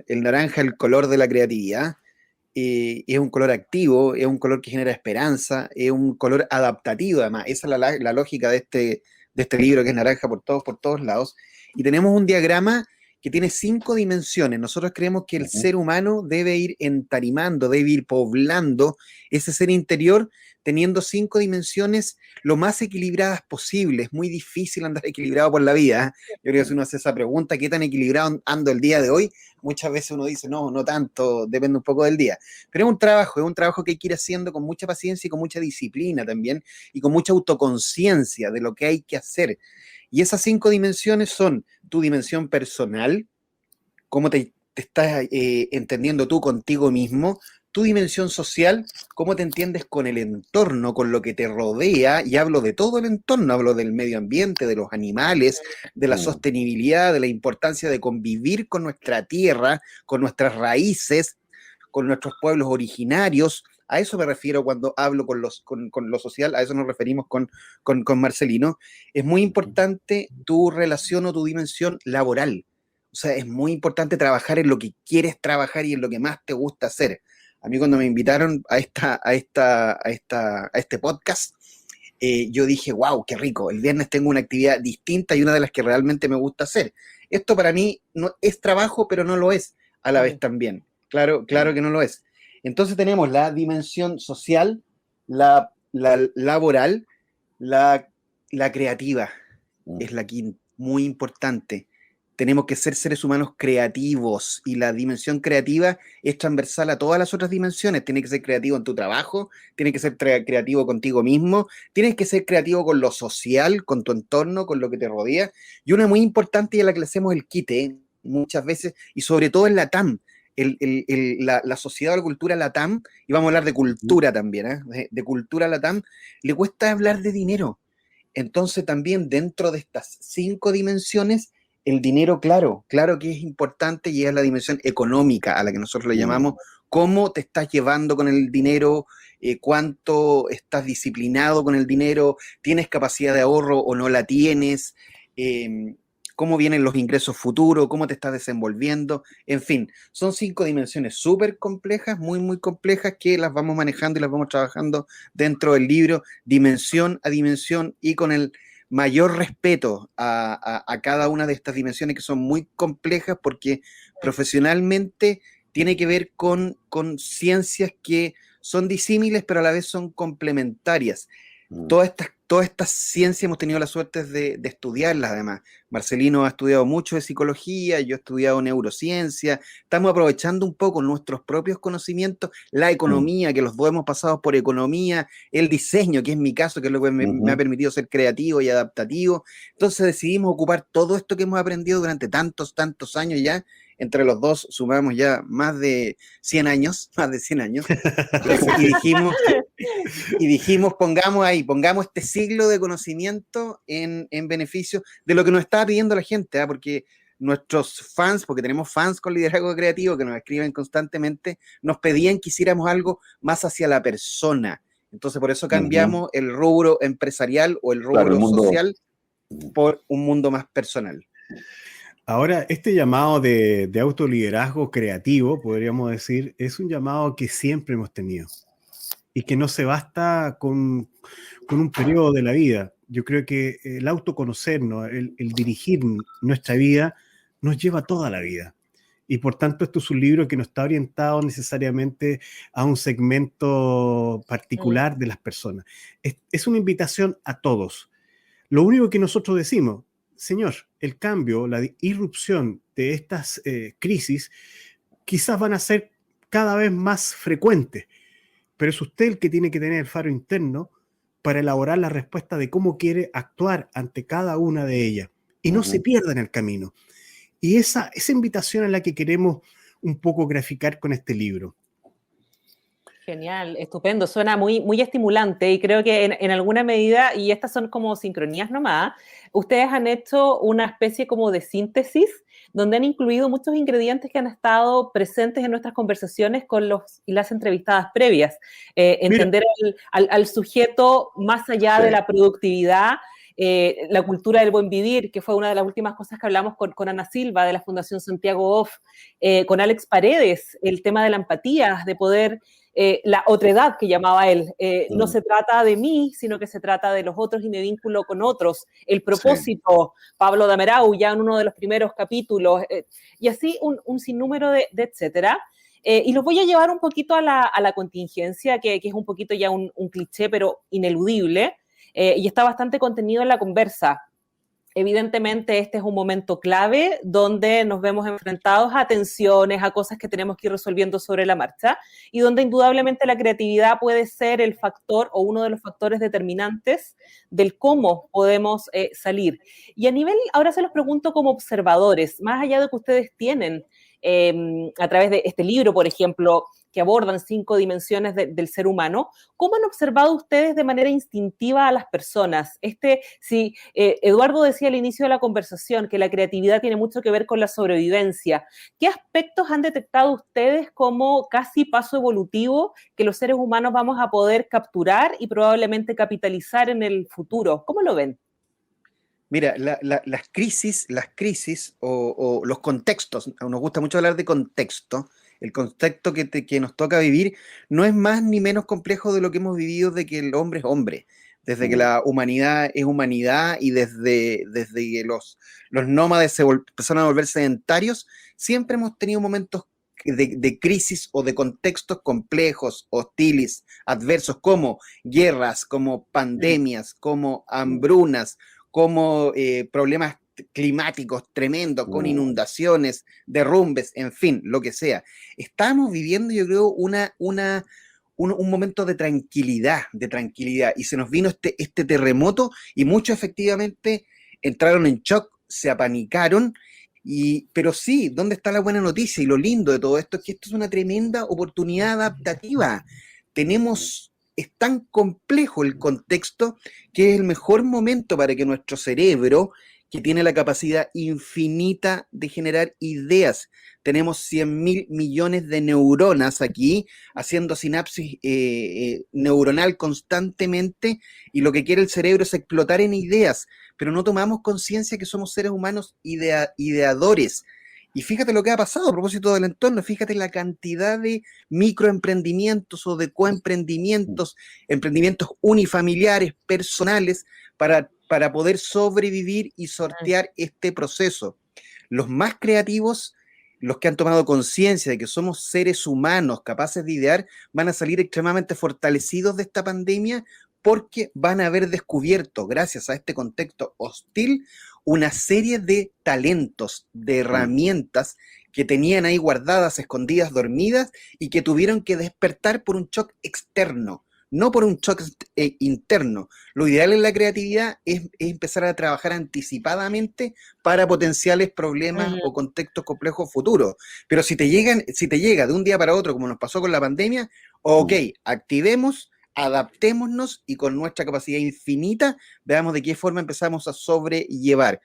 Speaker 3: el naranja es el color de la creatividad, es un color activo, es un color que genera esperanza, es un color adaptativo además. Esa es la lógica de este libro, que es naranja por todos lados. Y tenemos un diagrama que tiene 5 dimensiones. Nosotros creemos que el
Speaker 2: ujú,
Speaker 3: ser humano debe ir entarimando, debe ir poblando ese ser interior, teniendo 5 dimensiones lo más equilibradas posible. Es muy difícil andar equilibrado por la vida, ¿eh? Yo creo que si uno hace esa pregunta, ¿qué tan equilibrado ando el día de hoy? Muchas veces uno dice, no, no tanto, depende un poco del día. Pero es un trabajo que hay que ir haciendo con mucha paciencia y con mucha disciplina también, y con mucha autoconciencia de lo que hay que hacer. Y esas 5 dimensiones son tu dimensión personal, cómo te estás entendiendo tú contigo mismo, tu dimensión social, cómo te entiendes con el entorno, con lo que te rodea, y hablo de todo el entorno, hablo del medio ambiente, de los animales, de la
Speaker 2: ujú,
Speaker 3: sostenibilidad, de la importancia de convivir con nuestra tierra, con nuestras raíces, con nuestros pueblos originarios. A eso me refiero cuando hablo con lo social, a eso nos referimos con Marcelino. Es muy importante tu relación o tu dimensión laboral. O sea, es muy importante trabajar en lo que quieres trabajar y en lo que más te gusta hacer. A mí cuando me invitaron a este podcast, yo dije, wow, qué rico, el viernes tengo una actividad distinta y una de las que realmente me gusta hacer. Esto para mí no es trabajo, pero no lo es a la vez también. Claro, claro que no lo es. Entonces tenemos la dimensión social, la la laboral, la creativa
Speaker 2: Mm.
Speaker 3: es la quinta, muy importante. Tenemos que ser seres humanos creativos y la dimensión creativa es transversal a todas las otras dimensiones. Tienes que ser creativo en tu trabajo, tienes que ser creativo contigo mismo, tienes que ser creativo con lo social, con tu entorno, con lo que te rodea. Y una muy importante y a la que le hacemos el quite muchas veces, y sobre todo en la TAM, la sociedad o la cultura LATAM, y vamos a hablar de cultura también, de cultura LATAM, le cuesta hablar de dinero. Entonces también dentro de estas 5 dimensiones, el dinero, claro que es importante y es la dimensión económica a la que nosotros le llamamos, cómo te estás llevando con el dinero, cuánto estás disciplinado con el dinero, tienes capacidad de ahorro o no la tienes, cómo vienen los ingresos futuros, cómo te estás desenvolviendo, en fin, son 5 dimensiones súper complejas, muy, muy complejas, que las vamos manejando y las vamos trabajando dentro del libro, dimensión a dimensión y con el mayor respeto a cada una de estas dimensiones que son muy complejas porque profesionalmente tiene que ver con ciencias que son disímiles pero a la vez son complementarias. Todas estas ciencias hemos tenido la suerte de estudiarlas además. Marcelino ha estudiado mucho de psicología, yo he estudiado neurociencia, estamos aprovechando un poco nuestros propios conocimientos, la economía, que los dos hemos pasado por economía, el diseño, que es mi caso, que es lo que me ha permitido ser creativo y adaptativo. Entonces decidimos ocupar todo esto que hemos aprendido durante tantos años ya. Entre los dos sumamos ya más de 100 años. Y dijimos, pongamos este siglo de conocimiento en beneficio de lo que nos estaba pidiendo la gente, porque nuestros fans, porque tenemos fans con liderazgo creativo que nos escriben constantemente, nos pedían que hiciéramos algo más hacia la persona. Entonces, por eso cambiamos el rubro empresarial o el rubro social por un mundo más personal.
Speaker 4: Ahora, este llamado de autoliderazgo creativo, podríamos decir, es un llamado que siempre hemos tenido y que no se basta con un periodo de la vida. Yo creo que el autoconocernos, el dirigir nuestra vida, nos lleva toda la vida. Y por tanto, esto es un libro que no está orientado necesariamente a un segmento particular de las personas. Es una invitación a todos. Lo único que nosotros decimos, señor, el cambio, la irrupción de estas crisis quizás van a ser cada vez más frecuentes, pero es usted el que tiene que tener el faro interno para elaborar la respuesta de cómo quiere actuar ante cada una de ellas y no se pierda en el camino. Y esa invitación es la que queremos un poco graficar con este libro.
Speaker 1: Genial, estupendo, suena muy, muy estimulante y creo que en alguna medida, y estas son como sincronías nomás, ustedes han hecho una especie como de síntesis donde han incluido muchos ingredientes que han estado presentes en nuestras conversaciones con los y las entrevistadas previas. Entender al sujeto más allá de la productividad, la cultura del buen vivir, que fue una de las últimas cosas que hablamos con Ana Silva de la Fundación Santiago Off, con Alex Paredes, el tema de la empatía, de poder... la otredad que llamaba él, no se trata de mí, sino que se trata de los otros y me vinculo con otros, el propósito, Pablo Damerau, ya en uno de los primeros capítulos, y así un sinnúmero de etcétera. Y los voy a llevar un poquito a la contingencia, que es un poquito ya un cliché, pero ineludible, y está bastante contenido en la conversa. Evidentemente este es un momento clave donde nos vemos enfrentados a tensiones, a cosas que tenemos que ir resolviendo sobre la marcha y donde indudablemente la creatividad puede ser el factor o uno de los factores determinantes del cómo podemos salir. Y a nivel, ahora se los pregunto como observadores, más allá de que ustedes tienen a través de este libro, por ejemplo, que abordan 5 dimensiones del ser humano, ¿cómo han observado ustedes de manera instintiva a las personas? Si Eduardo decía al inicio de la conversación que la creatividad tiene mucho que ver con la sobrevivencia, ¿qué aspectos han detectado ustedes como casi paso evolutivo que los seres humanos vamos a poder capturar y probablemente capitalizar en el futuro? ¿Cómo lo ven?
Speaker 3: Mira, las crisis o los contextos, nos gusta mucho hablar de contexto, el contexto que nos toca vivir no es más ni menos complejo de lo que hemos vivido de que el hombre es hombre, desde que la humanidad es humanidad y desde que los nómades se empezaron a volver sedentarios, siempre hemos tenido momentos de crisis o de contextos complejos, hostiles, adversos, como guerras, como pandemias, como hambrunas, como problemas climáticos tremendos, con inundaciones, derrumbes, en fin, lo que sea. Estamos viviendo, yo creo, un momento de tranquilidad, y se nos vino este terremoto y muchos efectivamente entraron en shock, se apanicaron, pero sí, ¿dónde está la buena noticia? Y lo lindo de todo esto es que esto es una tremenda oportunidad adaptativa. Es tan complejo el contexto que es el mejor momento para que nuestro cerebro, que tiene la capacidad infinita de generar ideas, tenemos 100.000 millones de neuronas aquí, haciendo sinapsis neuronal constantemente, y lo que quiere el cerebro es explotar en ideas, pero no tomamos conciencia que somos seres humanos ideadores. Y fíjate lo que ha pasado a propósito del entorno, fíjate la cantidad de microemprendimientos o de coemprendimientos, emprendimientos unifamiliares, personales, para poder sobrevivir y sortear este proceso. Los más creativos, los que han tomado conciencia de que somos seres humanos capaces de idear, van a salir extremadamente fortalecidos de esta pandemia, porque van a haber descubierto, gracias a este contexto hostil, una serie de talentos, de herramientas que tenían ahí guardadas, escondidas, dormidas, y que tuvieron que despertar por un shock externo, no por un shock interno. Lo ideal en la creatividad es empezar a trabajar anticipadamente para potenciales problemas o contextos complejos futuros. Pero si te llega de un día para otro, como nos pasó con la pandemia, ok, activemos, adaptémonos y con nuestra capacidad infinita veamos de qué forma empezamos a sobrellevar.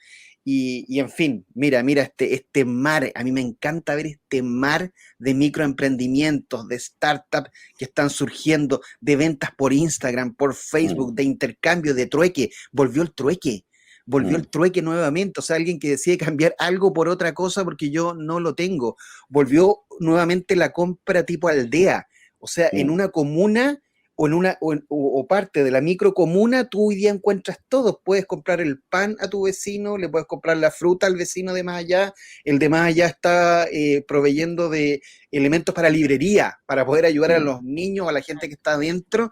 Speaker 3: Y en fin, mira este mar, a mí me encanta ver este mar de microemprendimientos, de startups que están surgiendo, de ventas por Instagram, por Facebook, de intercambio, de trueque. Volvió el trueque nuevamente, o sea, alguien que decide cambiar algo por otra cosa porque yo no lo tengo. Volvió nuevamente la compra tipo aldea, o sea, en una comuna o parte de la microcomuna, tú hoy día encuentras todo. Puedes comprar el pan a tu vecino, le puedes comprar la fruta al vecino de más allá, el de más allá está proveyendo de elementos para librería, para poder ayudar a los niños, a la gente que está adentro.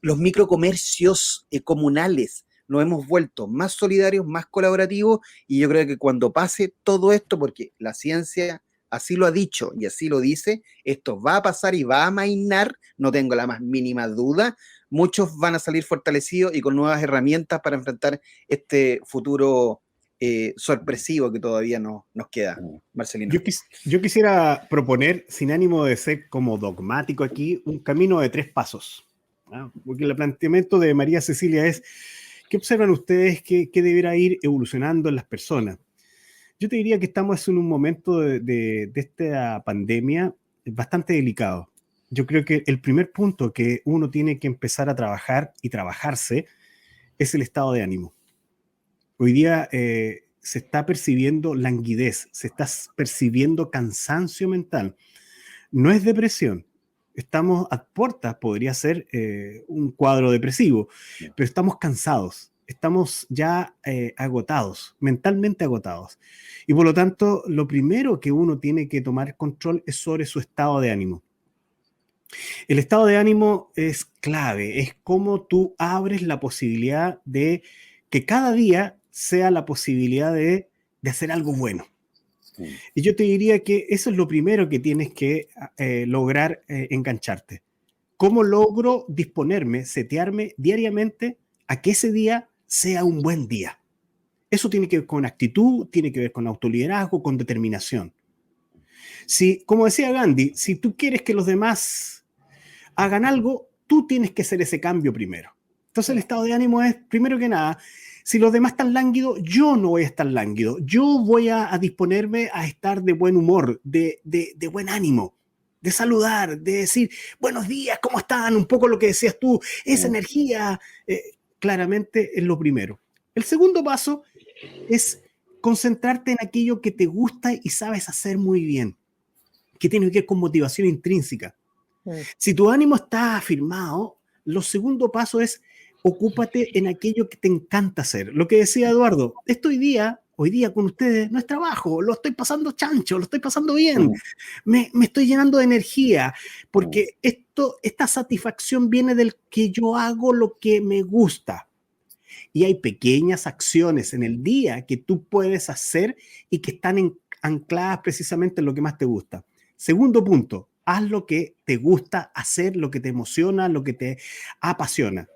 Speaker 3: Los microcomercios comunales nos hemos vuelto más solidarios, más colaborativos, y yo creo que cuando pase todo esto, porque la ciencia así lo ha dicho y así lo dice, esto va a pasar y va a amainar, no tengo la más mínima duda. Muchos van a salir fortalecidos y con nuevas herramientas para enfrentar este futuro sorpresivo que todavía nos queda. Marcelino.
Speaker 4: Yo quisiera proponer, sin ánimo de ser como dogmático aquí, un camino de 3 pasos. ¿Ah? Porque el planteamiento de María Cecilia es, ¿qué observan ustedes que deberá ir evolucionando en las personas? Yo te diría que estamos en un momento de esta pandemia bastante delicado. Yo creo que el primer punto que uno tiene que empezar a trabajar y trabajarse es el estado de ánimo. Hoy día se está percibiendo languidez, se está percibiendo cansancio mental. No es depresión. Estamos a puertas, podría ser un cuadro depresivo, pero estamos cansados. Estamos ya agotados, mentalmente agotados. Y por lo tanto, lo primero que uno tiene que tomar control es sobre su estado de ánimo. El estado de ánimo es clave, es cómo tú abres la posibilidad de que cada día sea la posibilidad de hacer algo bueno. Y yo te diría que eso es lo primero que tienes que lograr engancharte. ¿Cómo logro disponerme, setearme diariamente a que ese día sea un buen día? Eso tiene que ver con actitud, tiene que ver con autoliderazgo, con determinación. Si, como decía Gandhi, si tú quieres que los demás hagan algo, tú tienes que hacer ese cambio primero. Entonces el estado de ánimo es, primero que nada, si los demás están lánguidos, yo no voy a estar lánguido. Yo voy a disponerme a estar de buen humor, de buen ánimo, de saludar, de decir, buenos días, ¿cómo están? Un poco lo que decías tú, esa energía, claramente es lo primero. El segundo paso es concentrarte en aquello que te gusta y sabes hacer muy bien, que tiene que ver con motivación intrínseca. Si tu ánimo está afirmado, lo segundo paso es ocúpate en aquello que te encanta hacer. Lo que decía Eduardo, esto hoy día hoy día con ustedes no es trabajo, lo estoy pasando chancho, lo estoy pasando bien, me estoy llenando de energía, porque esta satisfacción viene del que yo hago lo que me gusta. Y hay pequeñas acciones en el día que tú puedes hacer y que están ancladas precisamente en lo que más te gusta. Segundo punto, haz lo que te gusta hacer, lo que te emociona, lo que te apasiona.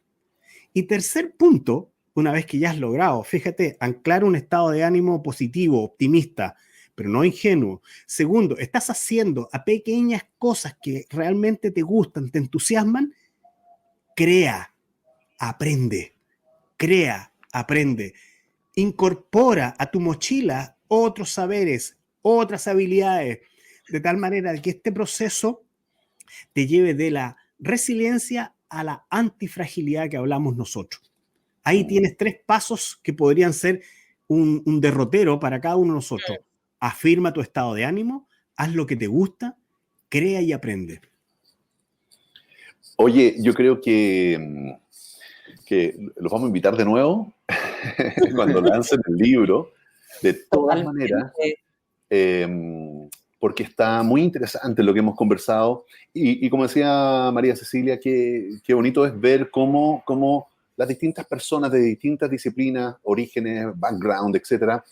Speaker 4: Y tercer punto, una vez que ya has logrado, fíjate, anclar un estado de ánimo positivo, optimista, pero no ingenuo. Segundo, estás haciendo a pequeñas cosas que realmente te gustan, te entusiasman, crea, aprende. Crea, aprende, incorpora a tu mochila otros saberes, otras habilidades, de tal manera que este proceso te lleve de la resiliencia a la antifragilidad que hablamos nosotros. Ahí tienes 3 pasos que podrían ser un derrotero para cada uno de nosotros. Afirma tu estado de ánimo, haz lo que te gusta, crea y aprende.
Speaker 2: Oye, yo creo que los vamos a invitar de nuevo cuando lancen el libro, de todas maneras, porque está muy interesante lo que hemos conversado y como decía María Cecilia, qué bonito es ver cómo las distintas personas de distintas disciplinas, orígenes, background, etcétera,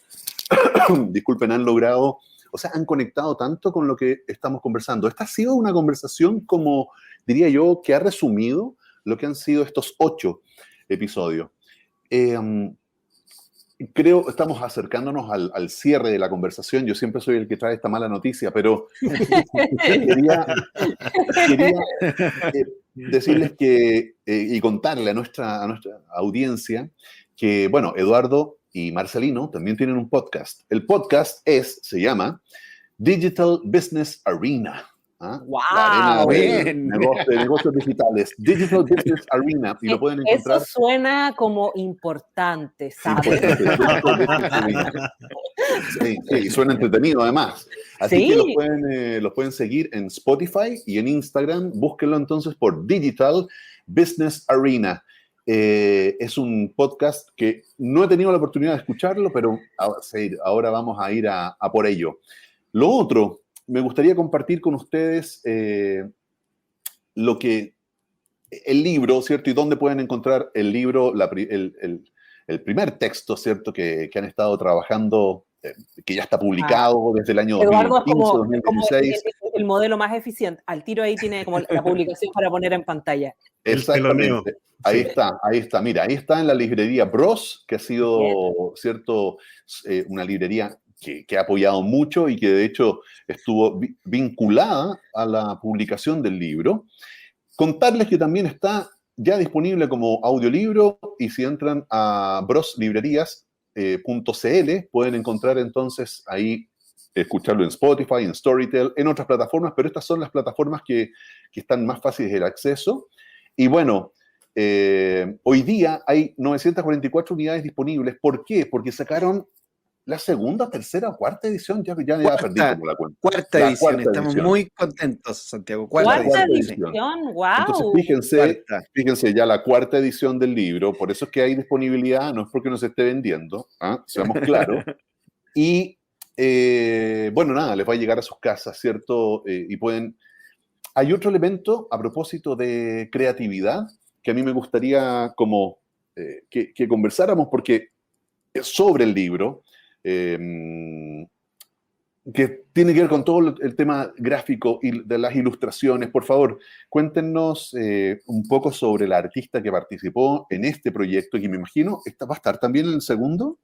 Speaker 2: disculpen, han logrado, o sea, han conectado tanto con lo que estamos conversando. Esta ha sido una conversación, como diría yo, que ha resumido lo que han sido estos 8 episodios. Creo estamos acercándonos al cierre de la conversación. Yo siempre soy el que trae esta mala noticia, pero quería decirles que, y contarle a nuestra audiencia que, bueno, Eduardo y Marcelino también tienen un podcast. El podcast se llama Digital Business Arena.
Speaker 1: ¡Wow!
Speaker 2: La arena de negocios digitales, Digital Business Arena, y lo pueden encontrar.
Speaker 1: Eso suena como importante, ¿sabes?
Speaker 2: Sí, y suena entretenido además. Así que los pueden seguir en Spotify y en Instagram. Búsquenlo entonces por Digital Business Arena. Es un podcast que no he tenido la oportunidad de escucharlo, pero ahora vamos a ir a por ello. Lo otro, me gustaría compartir con ustedes el libro, ¿cierto? Y dónde pueden encontrar el libro, el primer texto, ¿cierto? Que han estado trabajando, que ya está publicado desde el año
Speaker 1: Eduardo
Speaker 2: 2015, 2016.
Speaker 1: Como el modelo más eficiente. Al tiro ahí tiene como la publicación para poner en pantalla.
Speaker 2: Exactamente. Ahí está. Mira, ahí está en la librería Bros, que ha sido, ¿cierto? Una librería que ha apoyado mucho y que de hecho estuvo vinculada a la publicación del libro. Contarles que también está ya disponible como audiolibro y si entran a broslibrerías.cl pueden encontrar entonces ahí, escucharlo en Spotify, en Storytel, en otras plataformas, pero estas son las plataformas que están más fáciles el acceso. Y bueno, hoy día hay 944 unidades disponibles. ¿Por qué? Porque sacaron la segunda, tercera o cuarta edición, ya perdí como la cuenta.
Speaker 3: Cuarta edición, estamos muy contentos, Santiago.
Speaker 1: Cuarta edición, wow.
Speaker 2: Entonces, fíjense, ya la cuarta edición del libro, por eso es que hay disponibilidad, no es porque no se esté vendiendo, seamos claros. Y, bueno, nada, les va a llegar a sus casas, ¿cierto? Y pueden... Hay otro elemento a propósito de creatividad que a mí me gustaría como que conversáramos, porque es sobre el libro, que tiene que ver con todo el tema gráfico y de las ilustraciones. Por favor, cuéntenos un poco sobre la artista que participó en este proyecto, que me imagino va a estar también en el segundo.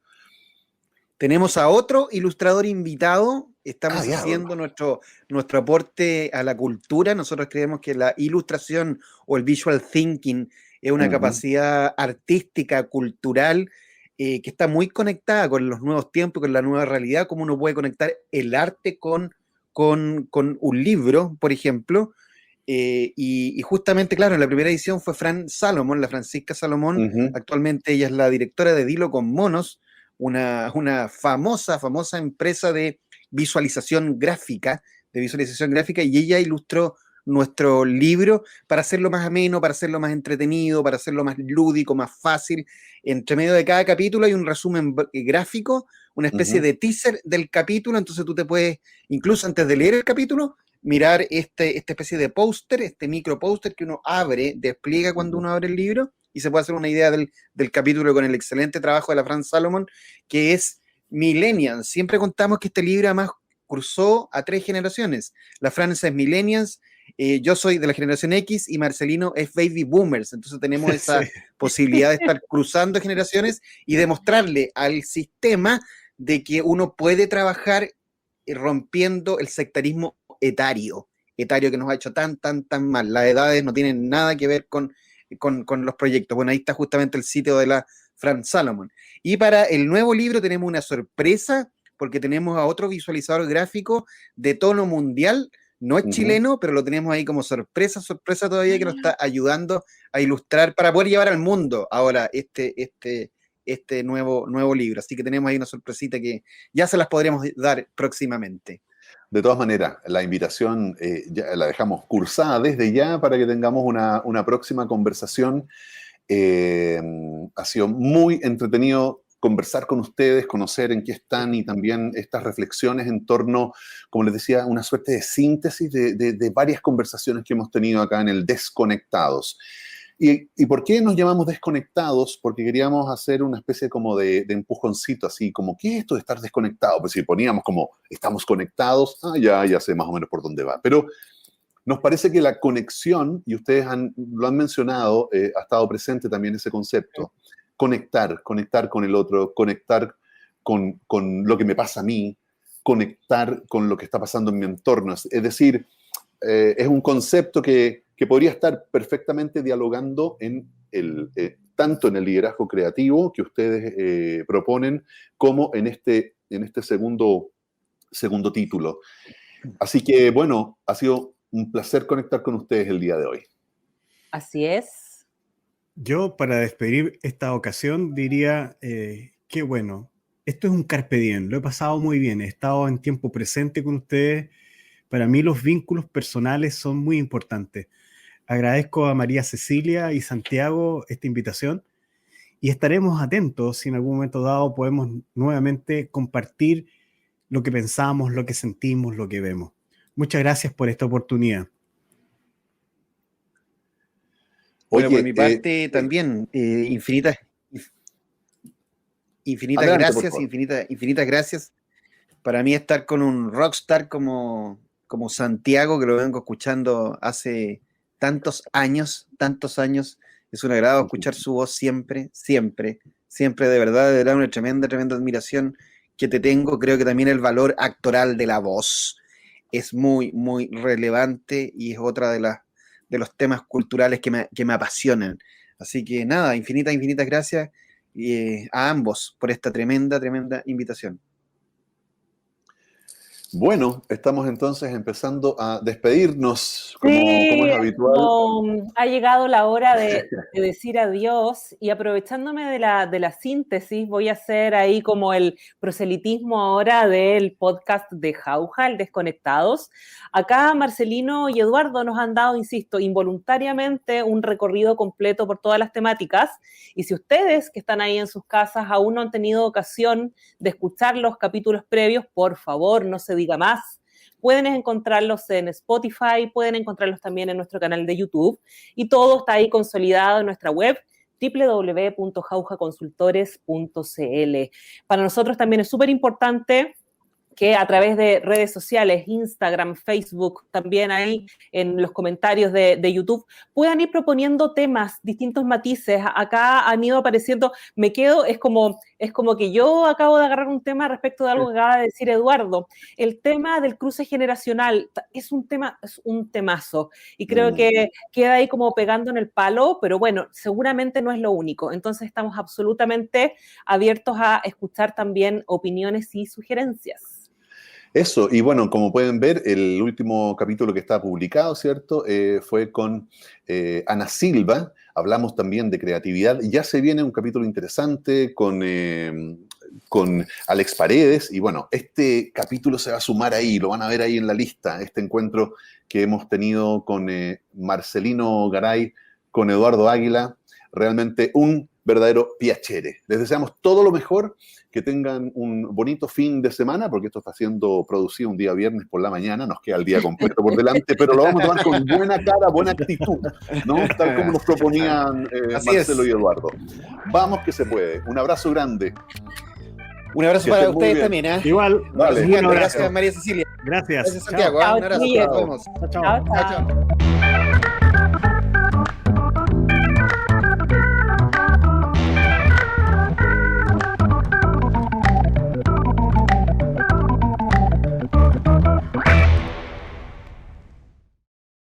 Speaker 3: Tenemos a otro ilustrador invitado. Estamos haciendo nuestro aporte a la cultura. Nosotros creemos que la ilustración o el visual thinking es una capacidad artística, cultural, que está muy conectada con los nuevos tiempos, con la nueva realidad, cómo uno puede conectar el arte con un libro, por ejemplo. Y justamente, claro, en la primera edición fue la Francisca Salomón. Actualmente ella es la directora de Dilo con Monos, una famosa empresa de visualización gráfica, y ella ilustró nuestro libro para hacerlo más ameno, para hacerlo más entretenido, para hacerlo más lúdico, más fácil. Entre medio de cada capítulo hay un resumen gráfico, una especie de teaser del capítulo, entonces tú te puedes, incluso antes de leer el capítulo, mirar esta especie de póster, este micro póster que uno abre, despliega cuando uno abre el libro, y se puede hacer una idea del capítulo con el excelente trabajo de la Fran Salomon, que es Millennials. Siempre contamos que este libro además cruzó a 3 generaciones. La Fran es Millennials, yo soy de la generación X y Marcelino es Baby Boomers. Entonces tenemos esa posibilidad de estar cruzando generaciones y demostrarle al sistema de que uno puede trabajar rompiendo el sectarismo etario que nos ha hecho tan mal. Las edades no tienen nada que ver con los proyectos. Bueno, ahí está justamente el sitio de la Fran Salomon. Y para el nuevo libro tenemos una sorpresa, porque tenemos a otro visualizador gráfico de tono mundial, no es chileno, pero lo tenemos ahí como sorpresa todavía, que nos está ayudando a ilustrar para poder llevar al mundo ahora este nuevo libro. Así que tenemos ahí una sorpresita que ya se las podremos dar próximamente.
Speaker 2: De todas maneras, la invitación ya la dejamos cursada desde ya para que tengamos una próxima conversación. Ha sido muy entretenido conversar con ustedes, conocer en qué están y también estas reflexiones en torno, como les decía, una suerte de síntesis de varias conversaciones que hemos tenido acá en el Desconectados. ¿Y por qué nos llamamos Desconectados? Porque queríamos hacer una especie como de empujoncito, así como, ¿qué es esto de estar desconectado? Pues si poníamos como, estamos conectados, ya sé más o menos por dónde va. Pero nos parece que la conexión, y ustedes lo han mencionado, ha estado presente también ese concepto, conectar con el otro, conectar con lo que me pasa a mí, conectar con lo que está pasando en mi entorno. Es decir, es un concepto que podría estar perfectamente dialogando tanto en el liderazgo creativo que ustedes proponen, como en este segundo título. Así que, bueno, ha sido un placer conectar con ustedes el día de hoy.
Speaker 1: Así es.
Speaker 4: Yo, para despedir esta ocasión, diría que bueno, esto es un carpe diem, lo he pasado muy bien, he estado en tiempo presente con ustedes. Para mí los vínculos personales son muy importantes. Agradezco a María Cecilia y Santiago esta invitación y estaremos atentos si en algún momento dado podemos nuevamente compartir lo que pensamos, lo que sentimos, lo que vemos. Muchas gracias por esta oportunidad.
Speaker 3: Bueno, por mi parte también, infinitas gracias. Para mí estar con un rockstar como Santiago, que lo vengo escuchando hace tantos años, es un agrado escuchar su voz siempre, de verdad, una tremenda admiración que te tengo. Creo que también el valor actoral de la voz es muy, muy relevante y es otra de los temas culturales que me apasionan. Así que nada, infinitas gracias a ambos por esta tremenda invitación.
Speaker 2: Bueno, estamos entonces empezando a despedirnos, como es habitual.
Speaker 1: Ha llegado la hora de decir adiós, y aprovechándome de la síntesis, voy a hacer ahí como el proselitismo ahora del podcast de Jauja, el Desconectados. Acá Marcelino y Eduardo nos han dado, insisto, involuntariamente un recorrido completo por todas las temáticas, y si ustedes que están ahí en sus casas aún no han tenido ocasión de escuchar los capítulos previos, por favor, no se diga más. Pueden encontrarlos en Spotify, pueden encontrarlos también en nuestro canal de YouTube, y todo está ahí consolidado en nuestra web www.jaujaconsultores.cl. Para nosotros también es súper importante que a través de redes sociales, Instagram, Facebook, también ahí en los comentarios de YouTube, puedan ir proponiendo temas, distintos matices. Acá han ido apareciendo, es como que yo acabo de agarrar un tema respecto de algo que acaba de decir Eduardo. El tema del cruce generacional es un temazo, y creo que queda ahí como pegando en el palo, pero bueno, seguramente no es lo único. Entonces estamos absolutamente abiertos a escuchar también opiniones y sugerencias.
Speaker 2: Eso, y bueno, como pueden ver, el último capítulo que está publicado, ¿cierto? Fue con Ana Silva. Hablamos también de creatividad. Ya se viene un capítulo interesante con con Alex Paredes. Y bueno, este capítulo se va a sumar ahí, lo van a ver ahí en la lista, este encuentro que hemos tenido con Marcelino Garay, con Eduardo Águila, realmente un verdadero piacere. Les deseamos todo lo mejor, que tengan un bonito fin de semana, porque esto está siendo producido un día viernes por la mañana, nos queda el día completo por delante, pero lo vamos a tomar con buena cara, buena actitud, ¿no? Tal como nos proponían Marcelo y Eduardo. Vamos que se puede. Un abrazo grande.
Speaker 3: Un abrazo para ustedes también, ¿eh?
Speaker 4: Igual,
Speaker 2: vale.
Speaker 4: Un abrazo.
Speaker 3: Gracias, María Cecilia.
Speaker 4: Gracias.
Speaker 3: Gracias, Santiago.
Speaker 1: Chao,
Speaker 3: Un abrazo.
Speaker 1: chiquillos.
Speaker 3: Nos vemos.
Speaker 4: Chao, chao.
Speaker 1: Chao, chao.
Speaker 3: Chao, chao.